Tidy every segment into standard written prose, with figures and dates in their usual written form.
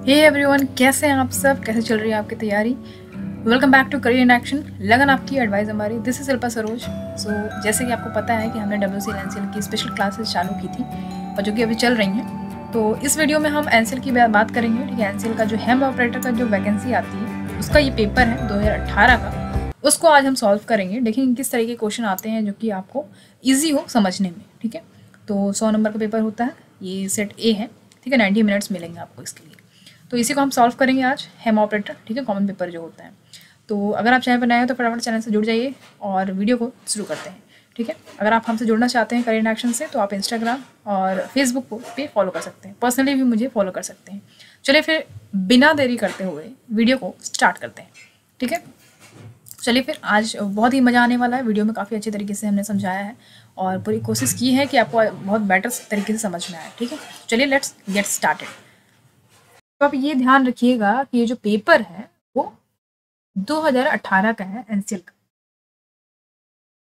Hey everyone, कैसे हैं आप सब? कैसे चल रही है आपकी तैयारी? Welcome back to career in action. लगन आपकी, एडवाइस हमारी। This is Shilpa Saroj. जैसे कि आपको पता है कि हमने WCL NCL की स्पेशल क्लासेस चालू की थी और जो कि अभी चल रही हैं। तो इस वीडियो में हम NCL की बात करेंगे। ठीक है, NCL का जो हेम ऑपरेटर का जो वैकेंसी आती है उसका ये पेपर है 2018 का, उसको आज हम सॉल्व करेंगे। देखेंगे किस तरह के क्वेश्चन आते हैं जो कि आपको ईजी हो समझने में। ठीक है, तो 100 नंबर का पेपर होता है, ये सेट ए है। ठीक है, 90 मिनट्स मिलेंगे आपको इसके लिए। तो इसी को हम सॉल्व करेंगे आज, हेम ऑपरेटर। ठीक है, कॉमन पेपर जो होता है। तो अगर आप चैनल पर नए हो तो फटाफट चैनल से जुड़ जाइए और वीडियो को शुरू करते हैं। ठीक है, अगर आप हमसे जुड़ना चाहते हैं करियर इन एक्शन से तो आप इंस्टाग्राम और फेसबुक पे फॉलो कर सकते हैं। पर्सनली भी मुझे फॉलो कर सकते हैं। चलिए फिर बिना देरी करते हुए वीडियो को स्टार्ट करते हैं। ठीक है, चलिए फिर आज बहुत ही मज़ा आने वाला है। वीडियो में काफ़ी अच्छे तरीके से हमने समझाया है और पूरी कोशिश की है कि आपको बहुत बेटर तरीके से समझ में आए। ठीक है, चलिए लेट्स गेट स्टार्टेड। तो आप ये ध्यान रखिएगा कि ये जो पेपर है वो 2018 का है, NCL का।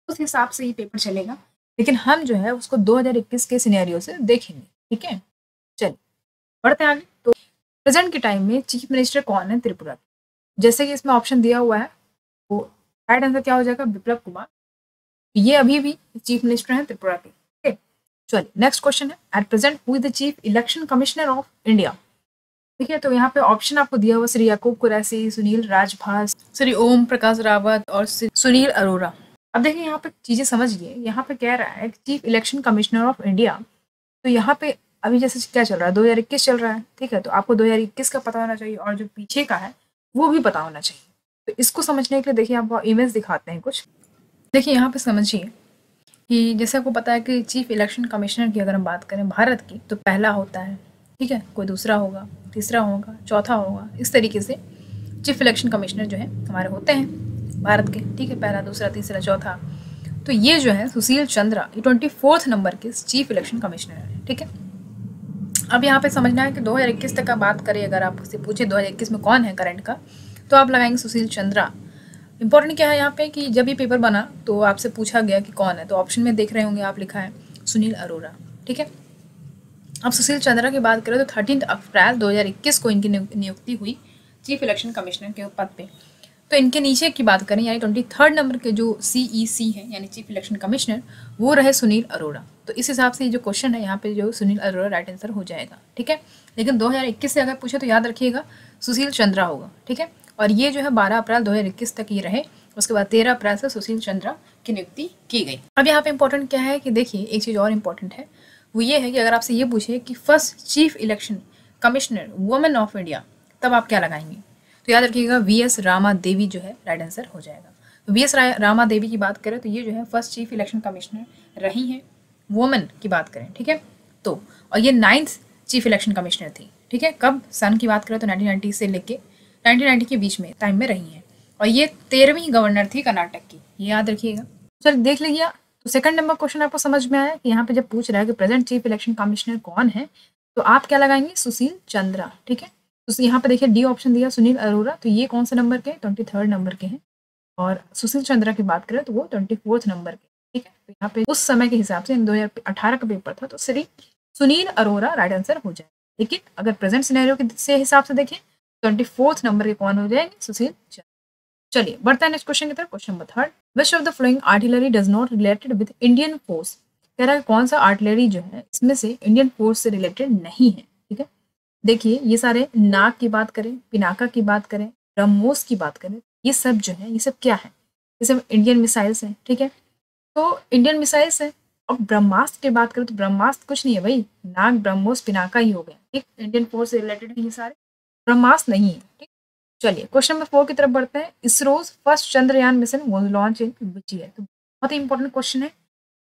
उस हिसाब से ये पेपर चलेगा, लेकिन हम जो है उसको 2021 के सिनेरियो से देखेंगे। ठीक है, चलिए बढ़ते हैं आगे। तो प्रेजेंट के टाइम में चीफ मिनिस्टर कौन है त्रिपुरा के? जैसे कि इसमें ऑप्शन दिया हुआ है, वो राइट आंसर क्या हो जाएगा? बिप्लब कुमार। ये अभी भी चीफ मिनिस्टर हैं त्रिपुरा के। ठीक है, चलिए नेक्स्ट क्वेश्चन है, at present who is the chief election commissioner of India? ठीक है, तो यहाँ पे ऑप्शन आपको दिया हुआ श्री याकूब कुरैशी, सुनील राजभास, श्री ओम प्रकाश रावत और सुनील अरोरा। अब देखिए यहाँ पे चीजें समझिए। यहाँ पे कह रहा है chief election commissioner of India, तो यहाँ पे अभी जैसे क्या चल रहा है, 2021 चल रहा है। ठीक है, तो आपको 2021 का पता होना चाहिए और जो पीछे का है वो भी पता होना चाहिए। तो इसको समझने के लिए देखिए आपको इमेज दिखाते हैं कुछ। देखिए यहाँ पे समझिए कि जैसे आपको पता है कि चीफ इलेक्शन कमिश्नर की अगर हम बात करें भारत की, तो पहला होता है। ठीक है, कोई दूसरा होगा, तीसरा होगा, चौथा होगा, इस तरीके से चीफ इलेक्शन कमिश्नर जो है हमारे होते हैं भारत के। ठीक है, पहला, दूसरा, तीसरा, चौथा। तो ये जो है सुशील चंद्रा, ये 24 नंबर के चीफ इलेक्शन कमिश्नर है। ठीक है, अब यहाँ पे समझना है कि 2021 तक का बात करें, अगर आपसे पूछे 2021 में कौन है करंट का, तो आप लगाएंगे सुशील चंद्रा। इंपॉर्टेंट क्या है यहाँ पे कि जब ये पेपर बना तो आपसे पूछा गया कि कौन है, तो ऑप्शन में देख रहे होंगे आप, लिखा है सुनील अरोरा। ठीक है, अब सुशील चंद्रा की बात करें तो 13 अप्रैल 2021 को इनकी नियुक्ति हुई चीफ इलेक्शन कमिश्नर के पद पे। तो इनके नीचे की बात करें, यानी 23 नंबर के जो CEC है यानी चीफ इलेक्शन कमिश्नर, वो रहे सुनील अरोरा। तो इस हिसाब से ये जो क्वेश्चन है यहाँ पे जो सुनील अरोरा राइट आंसर हो जाएगा। ठीक है, लेकिन 2021 से अगर पूछे तो याद रखिएगा सुशील चंद्रा होगा। ठीक है, और ये जो है 12 अप्रैल 2021 तक ये रहे। उसके बाद 13 अप्रैल से सुशील चंद्रा की नियुक्ति की गई। अब यहाँ पे इंपॉर्टेंट क्या है कि देखिए एक चीज़ और इम्पोर्टेंट है, वो ये है कि अगर आपसे ये पूछे कि first chief election commissioner women of India, तब आप क्या लगाएंगे? तो याद रखिएगा VS रामा देवी जो है राइट आंसर हो जाएगा। तो VS रामा देवी की बात करें तो ये जो है फर्स्ट चीफ इलेक्शन कमिश्नर रही हैं, वुमेन की बात करें। ठीक है, तो और ये 9th चीफ इलेक्शन कमिश्नर थी। ठीक है, कब सन की बात करें तो 1990 से लेके 1990 के बीच में टाइम में रही हैं, और ये 13वीं गवर्नर थी कर्नाटक की, ये याद रखिएगा। चल देख लीजिए, तो सेकंड नंबर क्वेश्चन आपको समझ में आया कि यहाँ पे जब पूछ रहा है कि प्रेजेंट चीफ इलेक्शन कमिश्नर कौन है, तो आप क्या लगाएंगे? सुशील चंद्रा। ठीक है, तो यहाँ पे देखिए डी ऑप्शन दिया सुनील अरोरा, तो ये कौन से नंबर के? 23 नंबर के हैं। और सुशील चंद्रा की बात करें तो वो 24 नंबर के। ठीक है, तो यहाँ पे उस समय के हिसाब से 2018 का पेपर था, तो श्री सुनील अरोरा राइट आंसर हो जाए। लेकिन अगर प्रेजेंट सिनेरियो के हिसाब से देखें 24 नंबर के कौन हो जाएंगे? सुशील चंद्रा। चलिए बढ़ते हैं नेक्स्ट क्वेश्चन की तरफ। Question number 3, which of the following artillery does not related with Indian force? कह रहा है कौन सा आर्टिलरी जो है इसमें से इंडियन फोर्स से रिलेटेड नहीं है। ठीक है, देखिए ये सारे नाग की बात करें, पिनाका की बात करें, ब्रह्मोस की बात करें, ये सब जो है ये सब क्या है? ये सब इंडियन मिसाइल्स हैं। ठीक है, तो इंडियन मिसाइल्स हैं। अब ब्रह्मास्त्र की बात करें तो ब्रह्मास्त्र कुछ नहीं है भाई, नाग, ब्रह्मोस, पिनाका ही हो गया। ठीक, इंडियन फोर्स से रिलेटेड ये सारे, ब्रह्मास्त्र नहीं है। ठीक, चलिए क्वेश्चन नंबर 4 की तरफ बढ़ते हैं। ISRO's first Chandrayaan mission was launch in which year? तो बहुत ही इंपॉर्टेंट क्वेश्चन है।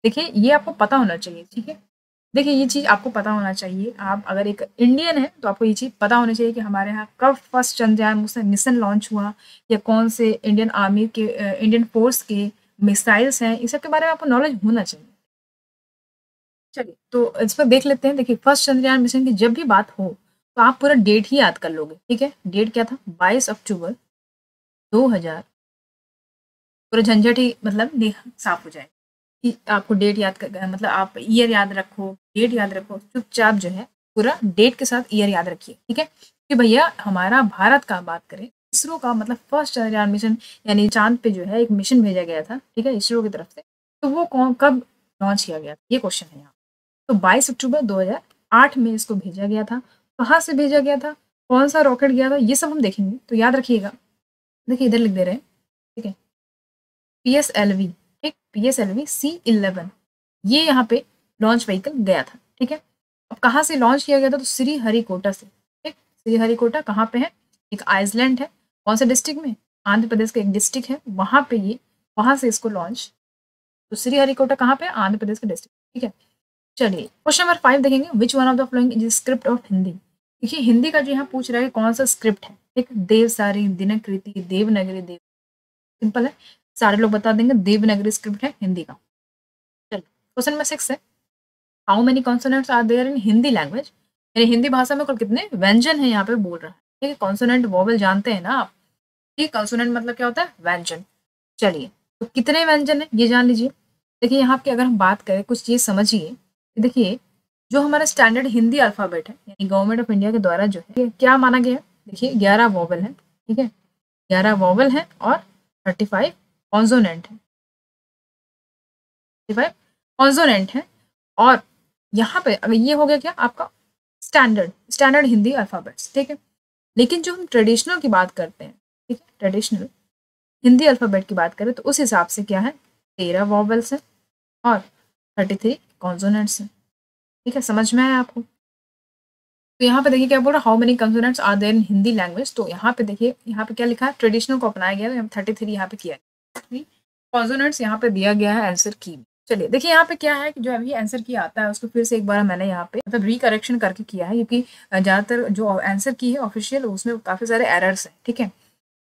देखिए ये आपको पता होना चाहिए। ठीक है, देखिए ये चीज़ आपको पता होना चाहिए। आप अगर एक इंडियन है तो आपको ये चीज़ पता होनी चाहिए कि हमारे यहाँ कब फर्स्ट चंद्रयान मिशन लॉन्च हुआ, या कौन से इंडियन आर्मी के इंडियन फोर्स के मिसाइल्स हैं, इस सब के बारे में आपको नॉलेज होना चाहिए। चलिए तो इस पर देख लेते हैं। देखिए फर्स्ट चंद्रयान मिशन की जब भी बात हो तो आप पूरा डेट ही याद कर लोगे। ठीक है, डेट क्या था? 22 अक्टूबर 2000। पूरा झंझट ही मतलब साफ हो जाए कि आपको डेट याद कर, मतलब आप ईयर याद रखो, डेट याद रखो, चुपचाप जो है पूरा डेट के साथ ईयर याद रखिए, ठीक है। कि भैया हमारा भारत का बात करें, इसरो का मतलब फर्स्ट चंद्रयान मिशन यानी चांद पे जो है एक मिशन भेजा गया था, ठीक है, इसरो की तरफ से। तो वो कौन कब लॉन्च किया गया था, ये क्वेश्चन है यहाँ। तो 22 अक्टूबर 2008 में इसको भेजा गया था। कहाँ से भेजा गया था, कौन सा रॉकेट गया था, ये सब हम देखेंगे, तो याद रखिएगा। देखिए इधर लिख दे रहे हैं, ठीक है, PSLV, ठीक, PSLV C11, ये यहाँ पे लॉन्च व्हीकल गया था, ठीक है। अब कहाँ से लॉन्च किया गया था, तो श्रीहरिकोटा से, ठीक। श्रीहरिकोटा कहाँ पे है, एक आइसलैंड है, कौन से डिस्ट्रिक्ट में, आंध्र प्रदेश का एक डिस्ट्रिक्ट है, वहाँ पे ये, वहाँ से इसको लॉन्च, तो श्रीहरिकोटा कहाँ पे, आंध्र प्रदेश का डिस्ट्रिक्ट, ठीक है। चलिए क्वेश्चन नंबर 5 देखेंगे, which one of the following is script of Hindi. देखिए हिंदी का जो यहाँ पूछ रहा है कौन सा स्क्रिप्ट है, ठीक, देवसारी, दिनकृति, देवनागरी, देव, सिंपल है, सारे लोग बता देंगे देवनागरी स्क्रिप्ट है हिंदी का। चलिए क्वेश्चन नंबर 6 है, how many consonants are there in Hindi language, यानी हिंदी भाषा में कुल कितने व्यंजन है यहाँ पे बोल रहा है, ठीक है। कॉन्सोनेंट वोवेल जानते हैं ना आप, ठीक, कॉन्सोनेंट मतलब क्या होता है, व्यंजन। चलिए तो कितने व्यंजन है ये जान लीजिए। देखिए यहाँ पे अगर हम बात करें, कुछ चीज़ समझिए, देखिए जो हमारा स्टैंडर्ड हिंदी अल्फ़ाबेट है, यानी गवर्नमेंट ऑफ इंडिया के द्वारा जो है क्या माना गया है, देखिए 11 वोवेल है, ठीक है, 11 वोवेल है और 35 कॉन्सोनेंट है, 35 कॉन्सोनेंट है। और यहाँ पे अगर ये हो गया क्या आपका स्टैंडर्ड हिंदी अल्फ़ाबेट्स, ठीक है। लेकिन जो हम ट्रेडिशनल की बात करते हैं, ठीक है, ट्रेडिशनल हिंदी अल्फ़ाबेट की बात करें तो उस हिसाब से क्या है, 13 वॉवेल्स हैं और 33 कॉन्सोनेंट्स हैं, ठीक है, समझ में आया आपको। तो यहाँ पे देखिए क्या बोल रहा है, how many consonants are there in Hindi language. तो यहाँ पे देखिए, यहाँ पे क्या लिखा है, ट्रेडिशनल को अपनाया गया है, 33 यहाँ पे किया है, कॉन्सोनेंट्स यहाँ पे दिया गया है आंसर की। चलिए देखिए यहाँ पे क्या है कि जो अभी आंसर की आता है उसको फिर से एक बार मैंने यहाँ पे मतलब रिकरेक्शन करके किया है, क्योंकि ज़्यादातर जो आंसर की है ऑफिशियल उसमें काफ़ी सारे एरर्स हैं, ठीक है।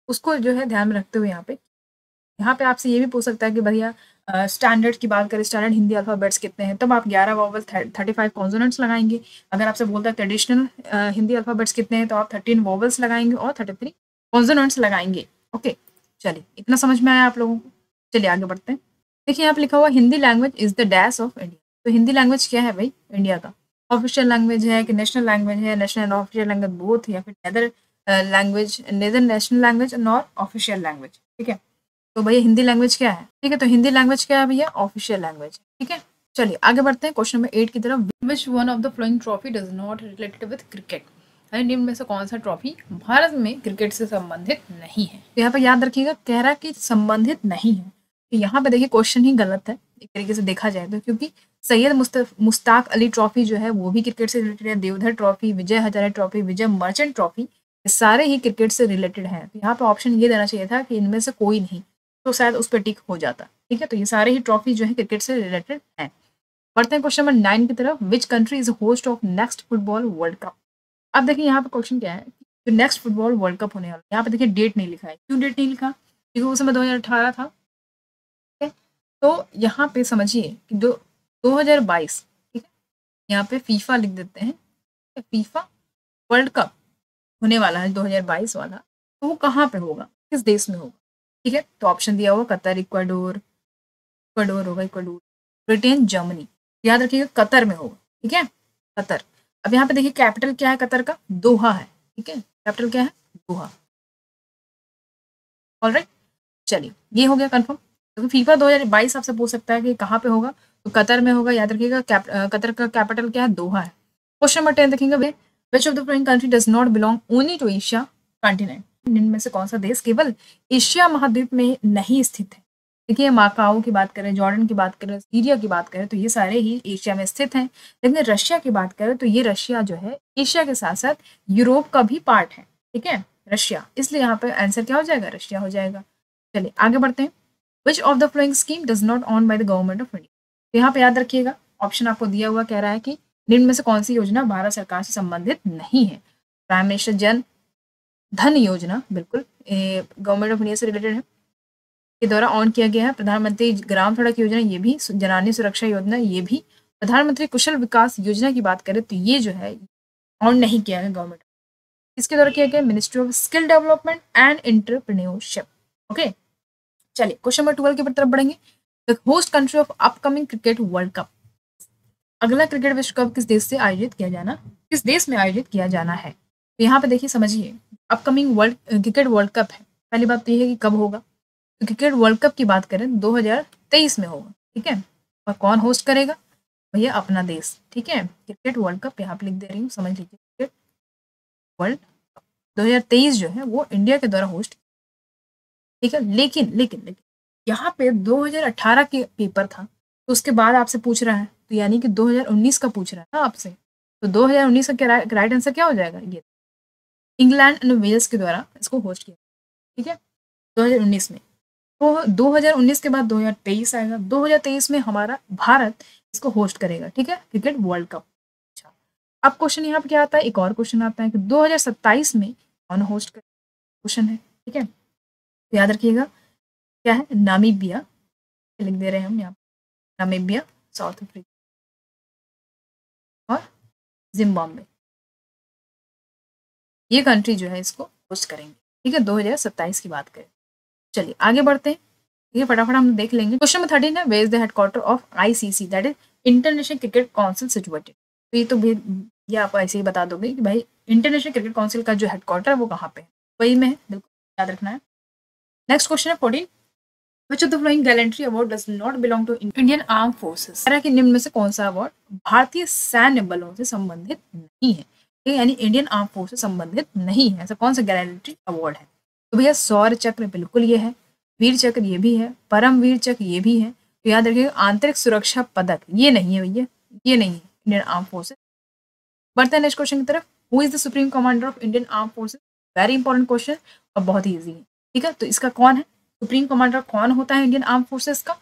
उसको जो है ध्यान में रखते हुए यहाँ पे आपसे ये भी पूछ सकता है कि भैया स्टैंडर्ड की बात करें, स्टैंडर्ड हिंदी अल्फ़ाबेट्स कितने हैं, तब आप 11 वोवेल 35 कॉन्सोनेंट्स लगाएंगे। अगर आपसे बोलता है ट्रेडिशनल हिंदी अल्फ़ाबेट्स कितने हैं, तो आप 13 वोवेल्स लगाएंगे और 33 कॉन्सोनेंट्स लगाएंगे। ओके, चलिए इतना समझ में आया आप लोगों को। चलिए आगे बढ़ते हैं। देखिए यहाँ पे लिखा हुआ Hindi language is the dash of India. तो हिंदी लैंग्वेज क्या है भाई, इंडिया का ऑफिशियल लैंग्वेज है कि नेशनल लैंग्वेज है, national and official language both, या फिर neither language, neither national language nor official language, ठीक है। तो भैया हिंदी लैंग्वेज क्या है, ठीक है, तो हिंदी लैंग्वेज क्या है भैया, ऑफिशियल लैंग्वेज, ठीक है। चलिए आगे बढ़ते हैं क्वेश्चन नंबर 8 की तरफ, which one of the flowing trophy does not related with cricket. निम्न में से कौन सा ट्रॉफी भारत में क्रिकेट से संबंधित नहीं है। तो यहाँ पे याद रखिएगा, कह रहा कि संबंधित नहीं है, तो यहाँ पे देखिए क्वेश्चन ही गलत है एक तरीके से देखा जाए तो, क्योंकि सैयद मुश्ताक अली ट्रॉफी जो है वो भी क्रिकेट से रिलेटेड है, Deodhar trophy, Vijay Hazare trophy, Vijay Merchant trophy, ये सारे ही क्रिकेट से रिलेटेड हैं। तो यहाँ पे ऑप्शन ये देना चाहिए था कि इनमें से कोई नहीं, तो शायद उस पर टिक हो जाता, ठीक है। तो ये सारे ही ट्रॉफी जो है क्रिकेट से रिलेटेड हैं। बढ़ते हैं क्वेश्चन नंबर 9 की तरफ, which country is host of next football world cup. अब देखिए यहाँ पे क्वेश्चन क्या है, जो नेक्स्ट फुटबॉल वर्ल्ड कप होने वाला है, यहाँ पे देखिए डेट नहीं लिखा है, क्यों डेट नहीं लिखा, क्योंकि उस समय 2018 था, ठीक है। तो यहाँ पे समझिए कि 2022, ठीक है, यहाँ पे फीफा लिख देते हैं, फीफा वर्ल्ड कप होने वाला है 2022 वाला, तो वो कहाँ पे होगा, किस देश में होगा, ठीक है। तो ऑप्शन दिया हुआ कतर, इक्वाडोर होगा, इक्वाडोर, ब्रिटेन, जर्मनी, याद रखिएगा कतर में होगा, ठीक है, कतर। अब यहाँ पे देखिए कैपिटल क्या है कतर का, दोहा है, ठीक है, कैपिटल क्या है, दोहा। ऑलराइट, चलिए ये हो गया कंफर्म। तो फीफा 2022 आपसे पूछ सकता है कि कहाँ पे होगा, तो कतर में होगा, याद रखिएगा कतर का कैपिटल क्या है, दोहा है। क्वेश्चन नंबर 10 देखेंगे, which of the following country does not belong only to Asia continent. इनमें से कौन सा देश केवल एशिया महाद्वीप में नहीं स्थित है। देखिए माकाओ की बात करें, जॉर्डन की बात करें, सीरिया की बात करें, तो ये सारे ही एशिया में स्थित हैं। लेकिन रशिया की बात करें तो ये रशिया जो है एशिया के साथ साथ यूरोप का भी पार्ट है, ठीक है, रशिया, इसलिए यहाँ पे आंसर क्या हो जाएगा, रशिया हो जाएगा। चलिए आगे बढ़ते हैं, which of the following scheme does not on by the government of India. तो यहाँ पे याद रखिएगा, ऑप्शन आपको दिया हुआ कह रहा है कि निम्न में से कौन सी योजना भारत सरकार से संबंधित नहीं है। प्राइम मिनिस्टर जन धन योजना बिल्कुल गवर्नमेंट ऑफ इंडिया से रिलेटेड है, के द्वारा ऑन किया गया है। प्रधानमंत्री ग्राम सड़क योजना, ये भी जनानी सुरक्षा योजना, ये भी। प्रधानमंत्री कुशल विकास योजना की बात करें तो ये जो है ऑन नहीं किया गया गवर्नमेंट, इसके द्वारा किया गया ministry of skill development and entrepreneurship. Okay, चलिए क्वेश्चन नंबर 12 की तरफ बढ़ेंगे, the host country of upcoming cricket world cup. अगला क्रिकेट विश्व कप किस देश से आयोजित किया जाना किस देश में आयोजित किया जाना है? तो यहाँ पे देखिए समझिए, upcoming world cricket world cup है। पहली बात तो ये है कि कब होगा, तो क्रिकेट वर्ल्ड कप की बात करें 2023 में होगा, ठीक है। और कौन होस्ट करेगा? भैया अपना देश, ठीक है। क्रिकेट वर्ल्ड कप यहाँ पे लिख दे रही हूँ, समझ लीजिए। क्रिकेट वर्ल्ड 2023 जो है वो इंडिया के द्वारा होस्ट, ठीक है। लेकिन लेकिन लेकिन यहाँ पे 2018 के पेपर था, तो उसके बाद आपसे पूछ रहा है, तो यानी कि 2019 का पूछ रहा है ना आपसे। तो 2019 का राइट आंसर क्या हो जाएगा? ये इंग्लैंड एंड वेल्स के द्वारा इसको होस्ट किया, ठीक है, 2019 में। तो 2019 के बाद 2023 आएगा, 2023 में हमारा भारत इसको होस्ट करेगा, ठीक है, क्रिकेट वर्ल्ड कप। अच्छा, अब क्वेश्चन यहाँ पे क्या आता है, एक और क्वेश्चन आता है कि 2027 में कौन होस्ट करेगा, क्वेश्चन है, ठीक है। तो याद रखिएगा क्या है, नामीबिया लिख दे रहे हैं हम यहाँ पे, नामीबिया, साउथ अफ्रीका और जिम्बाब्वे, ये कंट्री जो है इसको होस्ट करेंगे, ठीक है, 2027 की बात करें। चलिए आगे बढ़ते हैं, ठीक है, फटाफट हम देख लेंगे। क्वेश्चन नंबर 13 है, where is the headquarter of ICC, that is international cricket council situated. तो ये तो भी ये आप ऐसे ही बता दोगे कि भाई इंटरनेशनल क्रिकेट काउंसिल का जो हेडक्वार्टर है वो कहाँ पे है, वही में है, बिल्कुल याद रखना है। नेक्स्ट क्वेश्चन है 14, which of the following gallantry award does not belong to Indian arm forces. तरह के निम्न में से कौन सा अवार्ड भारतीय सैन्य बलों से संबंधित नहीं है, ठीक है, यानी इंडियन आर्म फोर्स से संबंधित नहीं है, ऐसा कौन सा गैलेंट्री अवार्ड है? तो भैया शौर्य चक्र बिल्कुल ये है, वीर चक्र ये भी है, परम वीर चक्र ये भी है। तो याद रखिएगा आंतरिक सुरक्षा पदक ये नहीं है भैया, ये नहीं है इंडियन आर्म फोर्सेस। बढ़ते हैं नेक्स्ट क्वेश्चन की तरफ, who is the supreme commander of Indian arm forces. Very important question और बहुत ही ईजी है, ठीक है। तो इसका कौन है, सुप्रीम कमांडर कौन होता है इंडियन आर्म फोर्सेस का?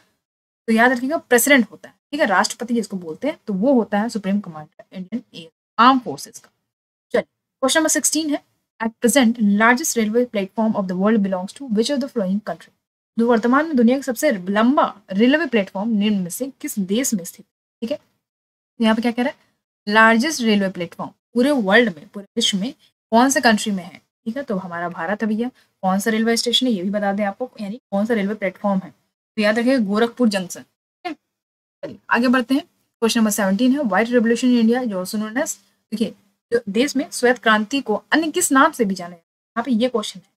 तो याद रखिएगा प्रेसिडेंट होता है, ठीक है, राष्ट्रपति जिसको बोलते हैं, तो वो होता है supreme commander Indian arm forces का। चलिए क्वेश्चन नंबर 16 है, at present largest railway platform of the world belongs to which of the following country. जो वर्तमान में दुनिया का सबसे लंबा रेलवे प्लेटफॉर्म निम्न में से किस देश में स्थित, ठीक है। यहाँ पे क्या कह रहा है, लार्जेस्ट रेलवे प्लेटफॉर्म पूरे वर्ल्ड में, पूरे विश्व में कौन से कंट्री में है, ठीक है। तो हमारा भारत है भैया। कौन सा रेलवे स्टेशन है ये भी बता दें आपको, यानी कौन सा रेलवे प्लेटफॉर्म है, तो याद रखिएगा गोरखपुर जंक्शन, ठीक है। चलिए आगे बढ़ते हैं, क्वेश्चन नंबर 17 है, व्हाइट रेवोल्यूशन इन इंडिया जो ऑल्सो नोन एज, देखिए जो देश में श्वेत क्रांति को अन्य किस नाम से भी जाना है, यहाँ पे ये क्वेश्चन है।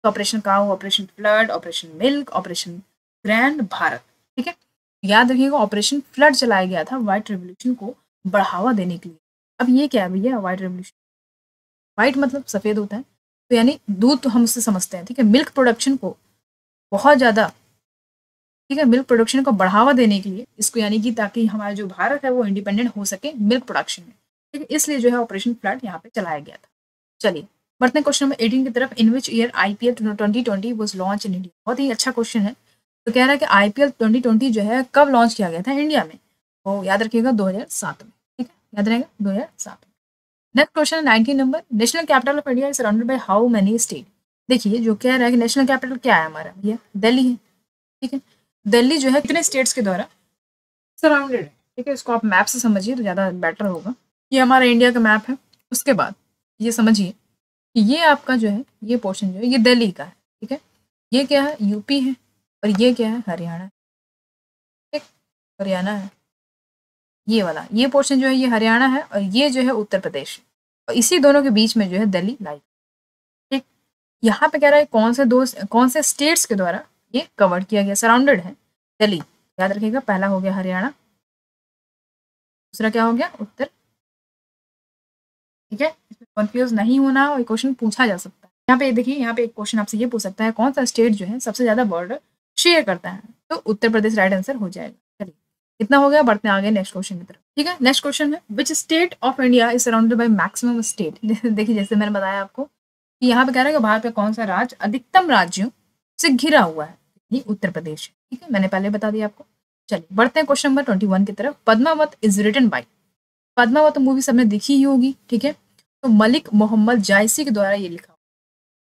तो operation cow, operation flood, operation milk, operation grand Bharat, ठीक है। याद रखिएगा ऑपरेशन फ्लड चलाया गया था व्हाइट रेवोल्यूशन को बढ़ावा देने के लिए। अब ये क्या है भैया व्हाइट रेवोल्यूशन, व्हाइट मतलब सफ़ेद होता है, तो यानी दूध तो हम उससे समझते हैं, ठीक है। मिल्क प्रोडक्शन को बहुत ज़्यादा, ठीक है, मिल्क प्रोडक्शन को बढ़ावा देने के लिए इसको, यानी कि ताकि हमारा जो भारत है वो इंडिपेंडेंट हो सके मिल्क प्रोडक्शन में, ठीक है, इसलिए जो है ऑपरेशन फ्लड यहाँ पे चलाया गया था। चलिए बढ़ते हैं क्वेश्चन नंबर 18 की तरफ, in which year IPL 2020 was launch in India. बहुत ही अच्छा क्वेश्चन है। तो कह रहा है कि आईपीएल 2020 जो है कब लॉन्च किया गया था इंडिया में, तो याद रखिएगा 2007 में, ठीक है, याद रहेगा 2007 में। नेक्स्ट क्वेश्चन है 19 number, national capital of India is surrounded by how many state. देखिए जो कह रहा है कि नेशनल कैपिटल क्या है हमारा भैया, दिल्ली है, ठीक है। दिल्ली जो है कितने स्टेट्स के द्वारा सराउंडेड है, ठीक है। इसको आप मैप से समझिए तो ज़्यादा बेटर होगा। ये हमारा इंडिया का मैप है। उसके बाद ये समझिए कि ये आपका जो है ये पोर्शन जो है ये दिल्ली का है, ठीक है। ये क्या है, यूपी है, और ये क्या है, हरियाणा, ठीक, हरियाणा है। ये वाला ये पोर्शन जो है ये हरियाणा है, और ये जो है उत्तर प्रदेश है, और इसी दोनों के बीच में जो है दिल्ली लाई, ठीक। यहाँ पे कह रहा है कौन से स्टेट्स के द्वारा ये कवर किया गया, सराउंडेड है दिल्ली। याद रखिएगा पहला हो गया हरियाणा, दूसरा क्या हो गया, उत्तर, ठीक है। इसमें कंफ्यूज नहीं होना, और क्वेश्चन पूछा जा सकता है। यहाँ पे देखिए, यहाँ पे एक क्वेश्चन आपसे ये पूछ सकता है कौन सा स्टेट जो है सबसे ज्यादा बॉर्डर शेयर करता है, तो उत्तर प्रदेश राइट आंसर हो जाएगा। चलिए इतना हो गया, बढ़ते हैं आगे नेक्स्ट क्वेश्चन की तरफ, ठीक है। नेक्स्ट क्वेश्चन है, which state of India is surrounded by maximum state. देखिए जैसे मैंने बताया आपको कि यहाँ पे कह रहा है कि भारत का कौन सा राज्य अधिकतम राज्यों से घिरा हुआ है, ये उत्तर प्रदेश है, ठीक है, मैंने पहले बता दिया आपको। चलिए बढ़ते हैं क्वेश्चन नंबर 21 की तरफ, Padmavat is written by, Padmavat movie सबने देखी ही होगी, ठीक है। तो मलिक मोहम्मद जायसी के द्वारा ये लिखा हुआ।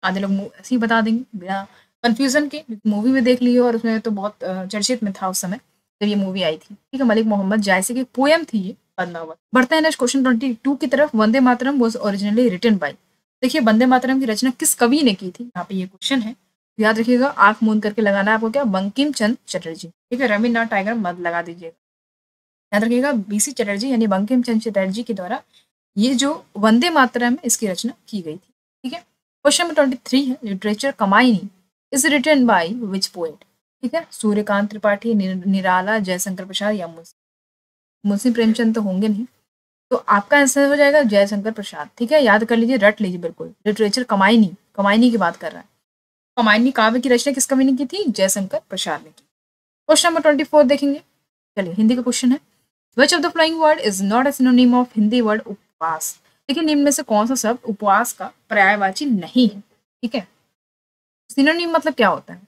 आधे लोग ऐसे ही बता देंगे बिना कंफ्यूजन के, मूवी में देख लियो, और उसमें तो बहुत चर्चित में था उस समय जब ये मूवी आई थी, ठीक है। मलिक मोहम्मद जायसी की पोएम थी ये पद्मावत। बढ़ते हैं नेक्स्ट क्वेश्चन 22 की तरफ, Vande Mataram was originally written by. देखिए वंदे मातरम की रचना किस कवि ने की थी, यहाँ पे ये क्वेश्चन है। याद रखिएगा आंख मूंद करके लगाना है आपको, क्या, बंकिम चंद्र चटर्जी, ठीक है। रविन्द्रनाथ टैगोर मत लगा दीजिएगा। याद रखिएगा, बीसी चटर्जी यानी बंकिम चंद्र चटर्जी के द्वारा ये जो वंदे मातरम है इसकी रचना की गई थी। ठीक है, क्वेश्चन नंबर 23 है, literature Kamayani is written by which poet. ठीक है, सूर्यकांत त्रिपाठी, निराला, जयशंकर प्रसाद या मुंशी प्रेमचंद तो होंगे नहीं, तो आपका आंसर हो जाएगा जयशंकर प्रसाद। ठीक है, याद कर लीजिए, रट लीजिए बिल्कुल। लिटरेचर कमायनी, कमायनी की बात कर रहा है। कमायनी काव्य की रचना किस कवि ने की थी? जयशंकर प्रसाद ने की। क्वेश्चन नंबर 24 देखेंगे। चलिए, हिंदी का क्वेश्चन है, which of the flowing word is not a synonym of Hindi word उपवास। देखिए, निम्न में से कौन सा शब्द उपवास का पर्यायवाची नहीं है? ठीक है, सिनोनिम मतलब क्या होता है?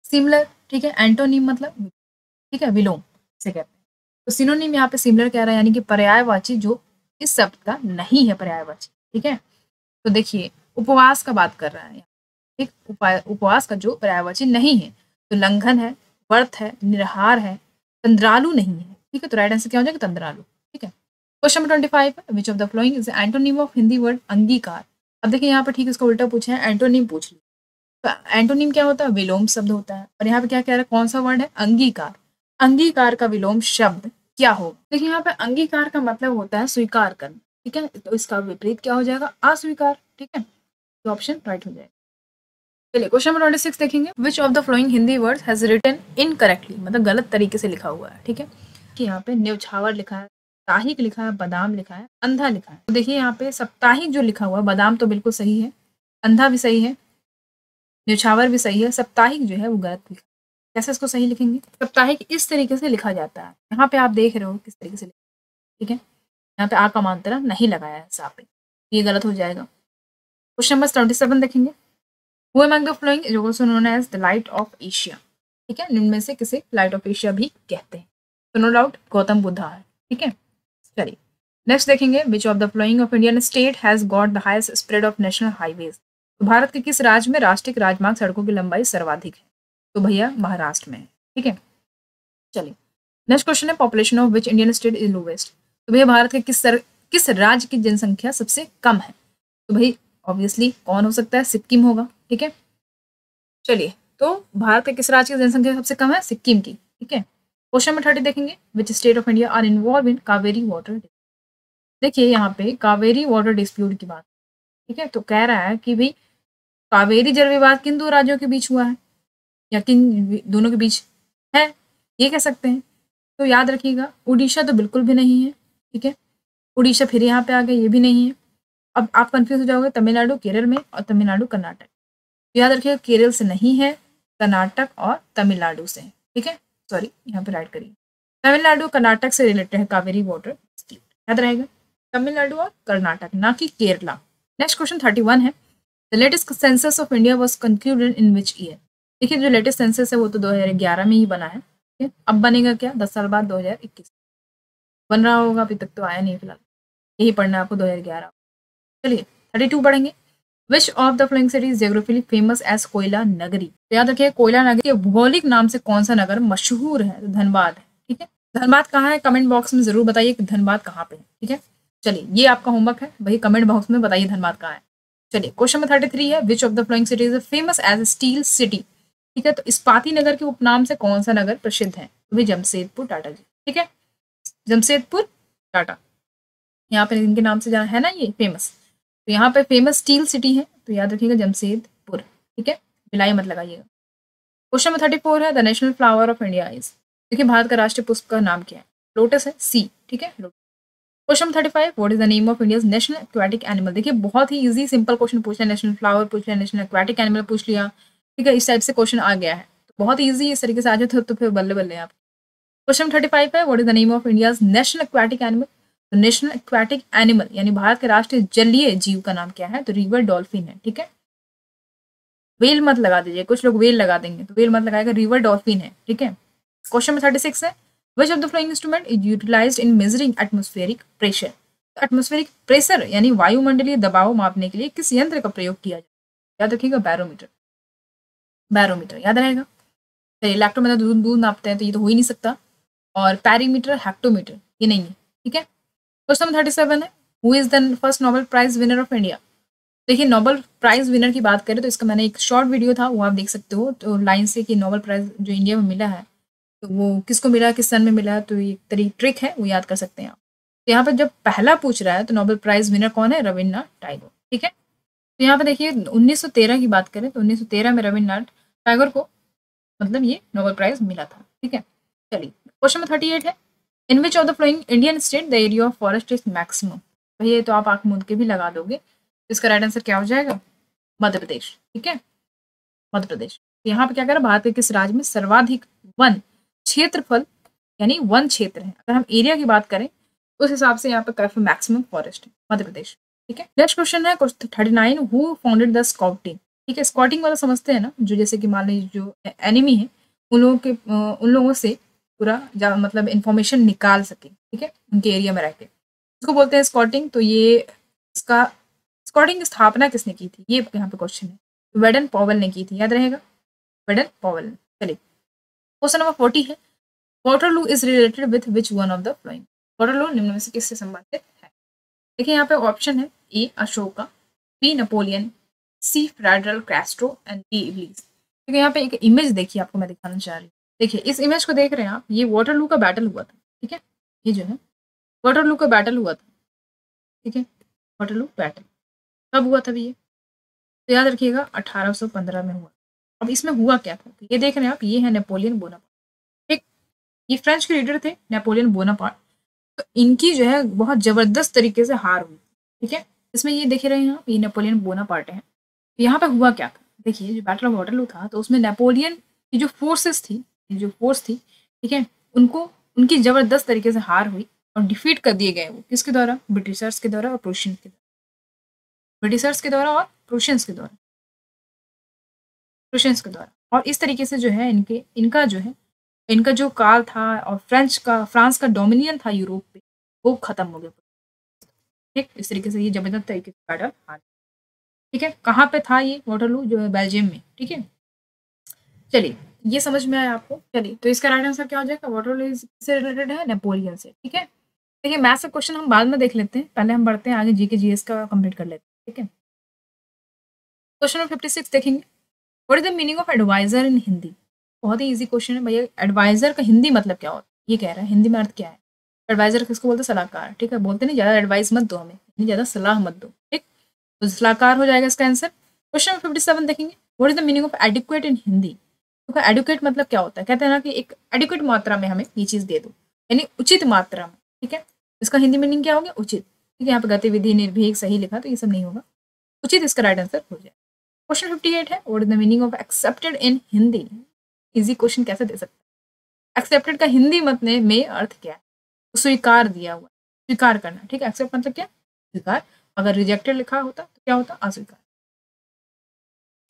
सिमिलर। ठीक है, एंटोनिम मतलब, ठीक है, विलोम से कहते हैं। तो सिनोनिम यहाँ पे सिमिलर कह रहा है, यानी कि पर्यायवाची जो इस शब्द का नहीं है पर्यायवाची। ठीक है, तो देखिए उपवास का बात कर रहा है, ठीक, उपवास का जो पर्यायवाची नहीं है, तो लंघन है, व्रत है, निराहार है, तंद्रालु नहीं है। ठीक है, तो राइट आंसर क्या हो जाएगा? तंद्रालु। ठीक है, question number 25, which of the following is antonym of Hindi word अंगीकार। अब देखिए यहाँ पे ठीक इसका उल्टा पूछा है, एंटोनिम पूछ लिया। तो एंटोनिम क्या होता है? विलोम शब्द होता है। और यहाँ पे क्या कह रहा है, कौन सा वर्ड है? अंगीकार। अंगीकार का विलोम शब्द क्या होगा? देखिए यहाँ पे अंगीकार का मतलब होता है स्वीकार करना। ठीक है, तो इसका विपरीत क्या हो जाएगा? अस्वीकार। ठीक है, तो ऑप्शन राइट हो जाएगा। चलिए, क्वेश्चन नंबर 26 देखेंगे, which of the following Hindi words has written incorrectly, मतलब गलत तरीके से लिखा हुआ है। ठीक है, कि यहाँ पे न्यौछावर लिखा है, साप्ताहिक लिखा है, बादाम लिखा है, अंधा लिखा है। तो देखिए यहाँ पे साप्ताहिक जो लिखा हुआ है, बादाम तो बिल्कुल सही है, अंधा भी सही है, न्यौछावर भी सही है, साप्ताहिक जो है वो गलत लिखा है। कैसे इसको सही लिखेंगे? साप्ताहिक इस तरीके से लिखा जाता है, यहाँ पे आप देख रहे हो किस तरीके से। ठीक है, यहाँ पे आ का मात्रा नहीं लगाया है साथ पे, ये गलत हो जाएगा। क्वेश्चन नंबर 27 देखेंगे, who among the following is also known as the light of Asia. ठीक है, निम्न में से किसे लाइट ऑफ एशिया भी कहते हैं? तो नो डाउट गौतम बुद्धा है। ठीक है, चलिए नेक्स्ट देखेंगे, which of the flowing of Indian state has got the highest spread of national highways. तो भारत के किस राज्य में राष्ट्रीय राजमार्ग सड़कों की लंबाई सर्वाधिक है? तो भैया महाराष्ट्र में है। ठीक है, चलिए नेक्स्ट क्वेश्चन है, population of which Indian state is lowest. तो भैया भारत के किस राज्य की जनसंख्या सबसे कम है? तो भाई ऑब्वियसली कौन हो सकता है? सिक्किम होगा। ठीक है, चलिए, तो भारत के किस राज्य की जनसंख्या सबसे कम है? सिक्किम की। ठीक है, क्वेश्चन नंबर 30 देखेंगे, which state of India are involve in Kaveri water. देखिए यहाँ पे कावेरी वाटर डिस्प्यूट की बात। ठीक है, तो कह रहा है कि भाई कावेरी जल विवाद किन दो राज्यों के बीच हुआ है, या किन दोनों के बीच है, ये कह सकते हैं। तो याद रखिएगा, उड़ीसा तो बिल्कुल भी नहीं है। ठीक है, उड़ीसा फिर यहाँ पे आ गया, ये भी नहीं है। अब आप कंफ्यूज हो जाओगे, तमिलनाडु केरल में और तमिलनाडु कर्नाटक। तो याद रखिएगा, केरल से नहीं है, कर्नाटक और तमिलनाडु से है। ठीक है, सॉरी यहाँ पे राइट करिए, तमिलनाडु कर्नाटक से रिलेटेड है कावेरी वाटर डिस्प्यूट। याद रहेगा, तमिलनाडु और कर्नाटक, ना कि केरला। नेक्स्ट क्वेश्चन 31 है, the latest census of India was concluded in which year. देखिए जो लेटेस्ट सेंसस है वो तो 2011 में ही बना है। ठीक है, अब बनेगा क्या? 10 साल बाद 2021 बन रहा होगा, अभी तक तो आया नहीं फिलहाल, यही पढ़ना है आपको 2011। चलिए 32 पढ़ेंगे, which of the following city is geographically famous as Koyla Nagari. तो याद रखिए, कोयला नगरी के भौगोलिक नाम से कौन सा नगर मशहूर है? तो धनबाद है। ठीक है, धनबाद कहाँ है? कमेंट बॉक्स में जरूर बताइए कि धनबाद कहाँ पे है। ठीक है, चलिए ये आपका होमवर्क है भाई, कमेंट बॉक्स में बताइए धनबाद कहाँ है। चलिए क्वेश्चन नंबर 33 है, which of the following city is famous as steel city. ठीक है, तो इस्पाती नगर के उपनाम से कौन सा नगर प्रसिद्ध है? तो भाई जमशेदपुर टाटा जी। ठीक है, जमशेदपुर टाटा, यहाँ पे इनके नाम से जाना है ना ये फेमस। तो यहाँ पे फेमस स्टील सिटी है, तो याद रखिएगा जमशेदपुर। ठीक है, बिलाई मत लगाइएगा। क्वेश्चन नंबर 34 है, the national flower of India is. देखिए भारत का राष्ट्रीय पुष्प का नाम क्या है? लोटस है, सी। ठीक है, question 35, what is the name of India's national aquatic animal. देखिए बहुत ही इजी सिंपल क्वेश्चन पूछ लिया, नेशनल फ्लावर पूछ लिया, नेशनल एक्वाटिक एनिमल पूछ लिया। ठीक है, इस टाइप से क्वेश्चन आ गया है, तो बहुत ईजी इस तरीके से आ जाते हो तो फिर बल्ले बल्ले आप। क्वेश्चन 35 है, what is the name of India's national aquatic animal. तो नेशनल एक्वाटिक एनिमल यानी भारत के राष्ट्रीय जलीय जीव का नाम क्या है? तो रिवर डॉल्फिन है। ठीक है, वेल मत लगा दीजिए, कुछ लोग वेल लगा देंगे, तो वेल मत लगाएगा, रिवर डॉल्फिन है। ठीक है, क्वेश्चन नंबर 36 है, which of the following instrument is utilized in measuring atmospheric pressure. Atmospheric pressure यानी वायुमंडलीय दबाव मापने के लिए किस यंत्र का प्रयोग किया जाए? याद रखिएगा, बैरोमीटर। बैरोमीटर याद रहेगा। चलिए इलेक्ट्रोमीटर दूध नापते हैं, तो ये तो हो ही नहीं सकता। और पैरीमीटर, हेक्टोमीटर, ये नहीं है। ठीक है, क्वेश्चन नंबर 37 है, who is the first Nobel prize winner of India. देखिए नोबेल प्राइज विनर की बात करें तो इसका मैंने एक शॉर्ट वीडियो था, वो आप देख सकते हो। तो लाइन से कि नोबेल प्राइज जो इंडिया में मिला है तो वो किसको मिला, किस सन में मिला, तो ये ट्रिक है, वो याद कर सकते हैं आप। तो यहाँ पे जब पहला पूछ रहा है तो नोबेल प्राइज विनर कौन है, रविन्द्रनाथ टैगोर। ठीक है, तो यहाँ पे देखिए 1913 की बात करें तो 1913 में रविन्द्रनाथ टैगोर को मतलब ये नोबेल प्राइज मिला था। ठीक है, चलिए क्वेश्चन नंबर 38 है, in which of the following Indian state the area of forest is maximum. तो ये तो आप आंख मूंद के भी लगा दोगे, इसका राइट आंसर क्या हो जाएगा, मध्य प्रदेश। ठीक है, मध्य प्रदेश। तो यहाँ पे क्या करें, भारत के किस राज्य में सर्वाधिक वन क्षेत्रफल यानी वन क्षेत्र है, अगर हम एरिया की बात करें उस हिसाब से यहाँ पे काफी मैक्सिमम फॉरेस्ट है, मध्य प्रदेश। ठीक है, नेक्स्ट क्वेश्चन है question 39, who founded the scouting. ठीक है, स्काउटिंग वाला समझते हैं ना, जो जैसे कि मान लीजिए जो एनिमी है उन लोगों से पूरा मतलब इंफॉर्मेशन निकाल सके। ठीक है, उनके एरिया में रह के, इसको बोलते हैं स्काउटिंग। तो ये इसका स्काउटिंग की स्थापना किसने की थी, ये यहाँ पे क्वेश्चन है। वेडन पॉवेल ने की थी, याद रहेगा, वेडन पॉवेल। चलिए क्वेश्चन नंबर 40 है, Waterloo is related with which one of the flowing. Waterloo निम्न में से किससे संबंधित है। देखिए यहाँ पे ऑप्शन है, A Ashoka, B Napoleon, C Fidel Castro and D इब्लीस। देखिए यहाँ पे एक इमेज देखिए, आपको मैं दिखाना चाह रही हूँ। देखिए इस इमेज को देख रहे हैं आप, ये वाटरलू का बैटल हुआ था। ठीक है, ये जो है वाटरलू का बैटल हुआ था। ठीक है, वाटरलू बैटल कब हुआ था भैया, तो याद रखिएगा 1815 में हुआ। अब इसमें हुआ क्या था, तो ये देख रहे हैं आप, ये है नेपोलियन बोनापार्ट। ठीक, ये फ्रेंच के लीडर थे नेपोलियन बोनापार्ट। तो इनकी जो है बहुत जबरदस्त तरीके से हार हुई। ठीक है, इसमें ये देख रहे हैं आप, ये नेपोलियन बोनापार्ट है। तो यहाँ पे हुआ क्या था, देखिए जो बैटल ऑफ वाटरलू था, तो उसमें नेपोलियन की जो फोर्सेस थी, जो फोर्स थी, ठीक है, उनको उनकी जबरदस्त तरीके से हार हुई और डिफीट कर दिए गए। वो किसके द्वारा, ब्रिटिशर्स के द्वारा और प्रूशियंस के द्वारा, ब्रिटिशर्स के द्वारा और प्रूशियंस के द्वारा, प्रूशियंस के द्वारा। और इस तरीके से जो है इनका जो काल था और फ्रांस का डोमिनियन था यूरोप पे, वो खत्म हो गया। ठीक, इस तरीके से ये जबरदस्त तरीके से बैटल हार। ठीक है, कहाँ पे था ये वाटरलू, जो है बेल्जियम में। ठीक है, चलिए ये समझ में आया आपको। चलिए तो इसका राइट आंसर क्या हो जाएगा, वाटरलू से रिलेटेड है नेपोलियन से। ठीक है, देखिए मैथ्स का क्वेश्चन हम बाद में देख लेते हैं, पहले हम बढ़ते हैं आगे, जीके जीएस का कंप्लीट कर लेते हैं। ठीक है, क्वेश्चन नंबर 56 देखेंगे, what is the meaning of adviser in Hindi. बहुत ही इजी क्वेश्चन है भैया, एडवाइजर का हिंदी मतलब क्या होता है, ये कह रहा है हिंदी में अर्थ क्या है। एडवाइजर किसको बोलते हैं, सलाहकार। ठीक है, बोलते नहीं ज़्यादा एडवाइस मत दो हमें, इतनी ज़्यादा सलाह मत दो। ठीक, तो सलाहकार हो जाएगा इसका आंसर। क्वेश्चन नंबर 57 देखेंगे, what is the meaning of adequate in Hindi. तो एडुकेट मतलब क्या होता है, कहते हैं ना कि एक एडिक्वेट मात्रा में हमें ये चीज़ दे दो, यानी उचित मात्रा में। ठीक है, इसका हिंदी मीनिंग क्या हो गया, उचित। ठीक है, यहाँ पे गतिविधि निर्भीक सही लिखा, तो ये सब नहीं होगा, उचित इसका राइट आंसर हो जाए। क्वेश्चन 58 है, what is the meaning of accepted in Hindi. Easy question कैसे दे सकते हैं, एक्सेप्टेड का हिंदी मतलब में अर्थ क्या है, तो स्वीकार दिया हुआ, स्वीकार करना। ठीक है, एक्सेप्ट मतलब क्या, स्वीकार। अगर रिजेक्टेड लिखा होता तो क्या होता, अस्वीकार।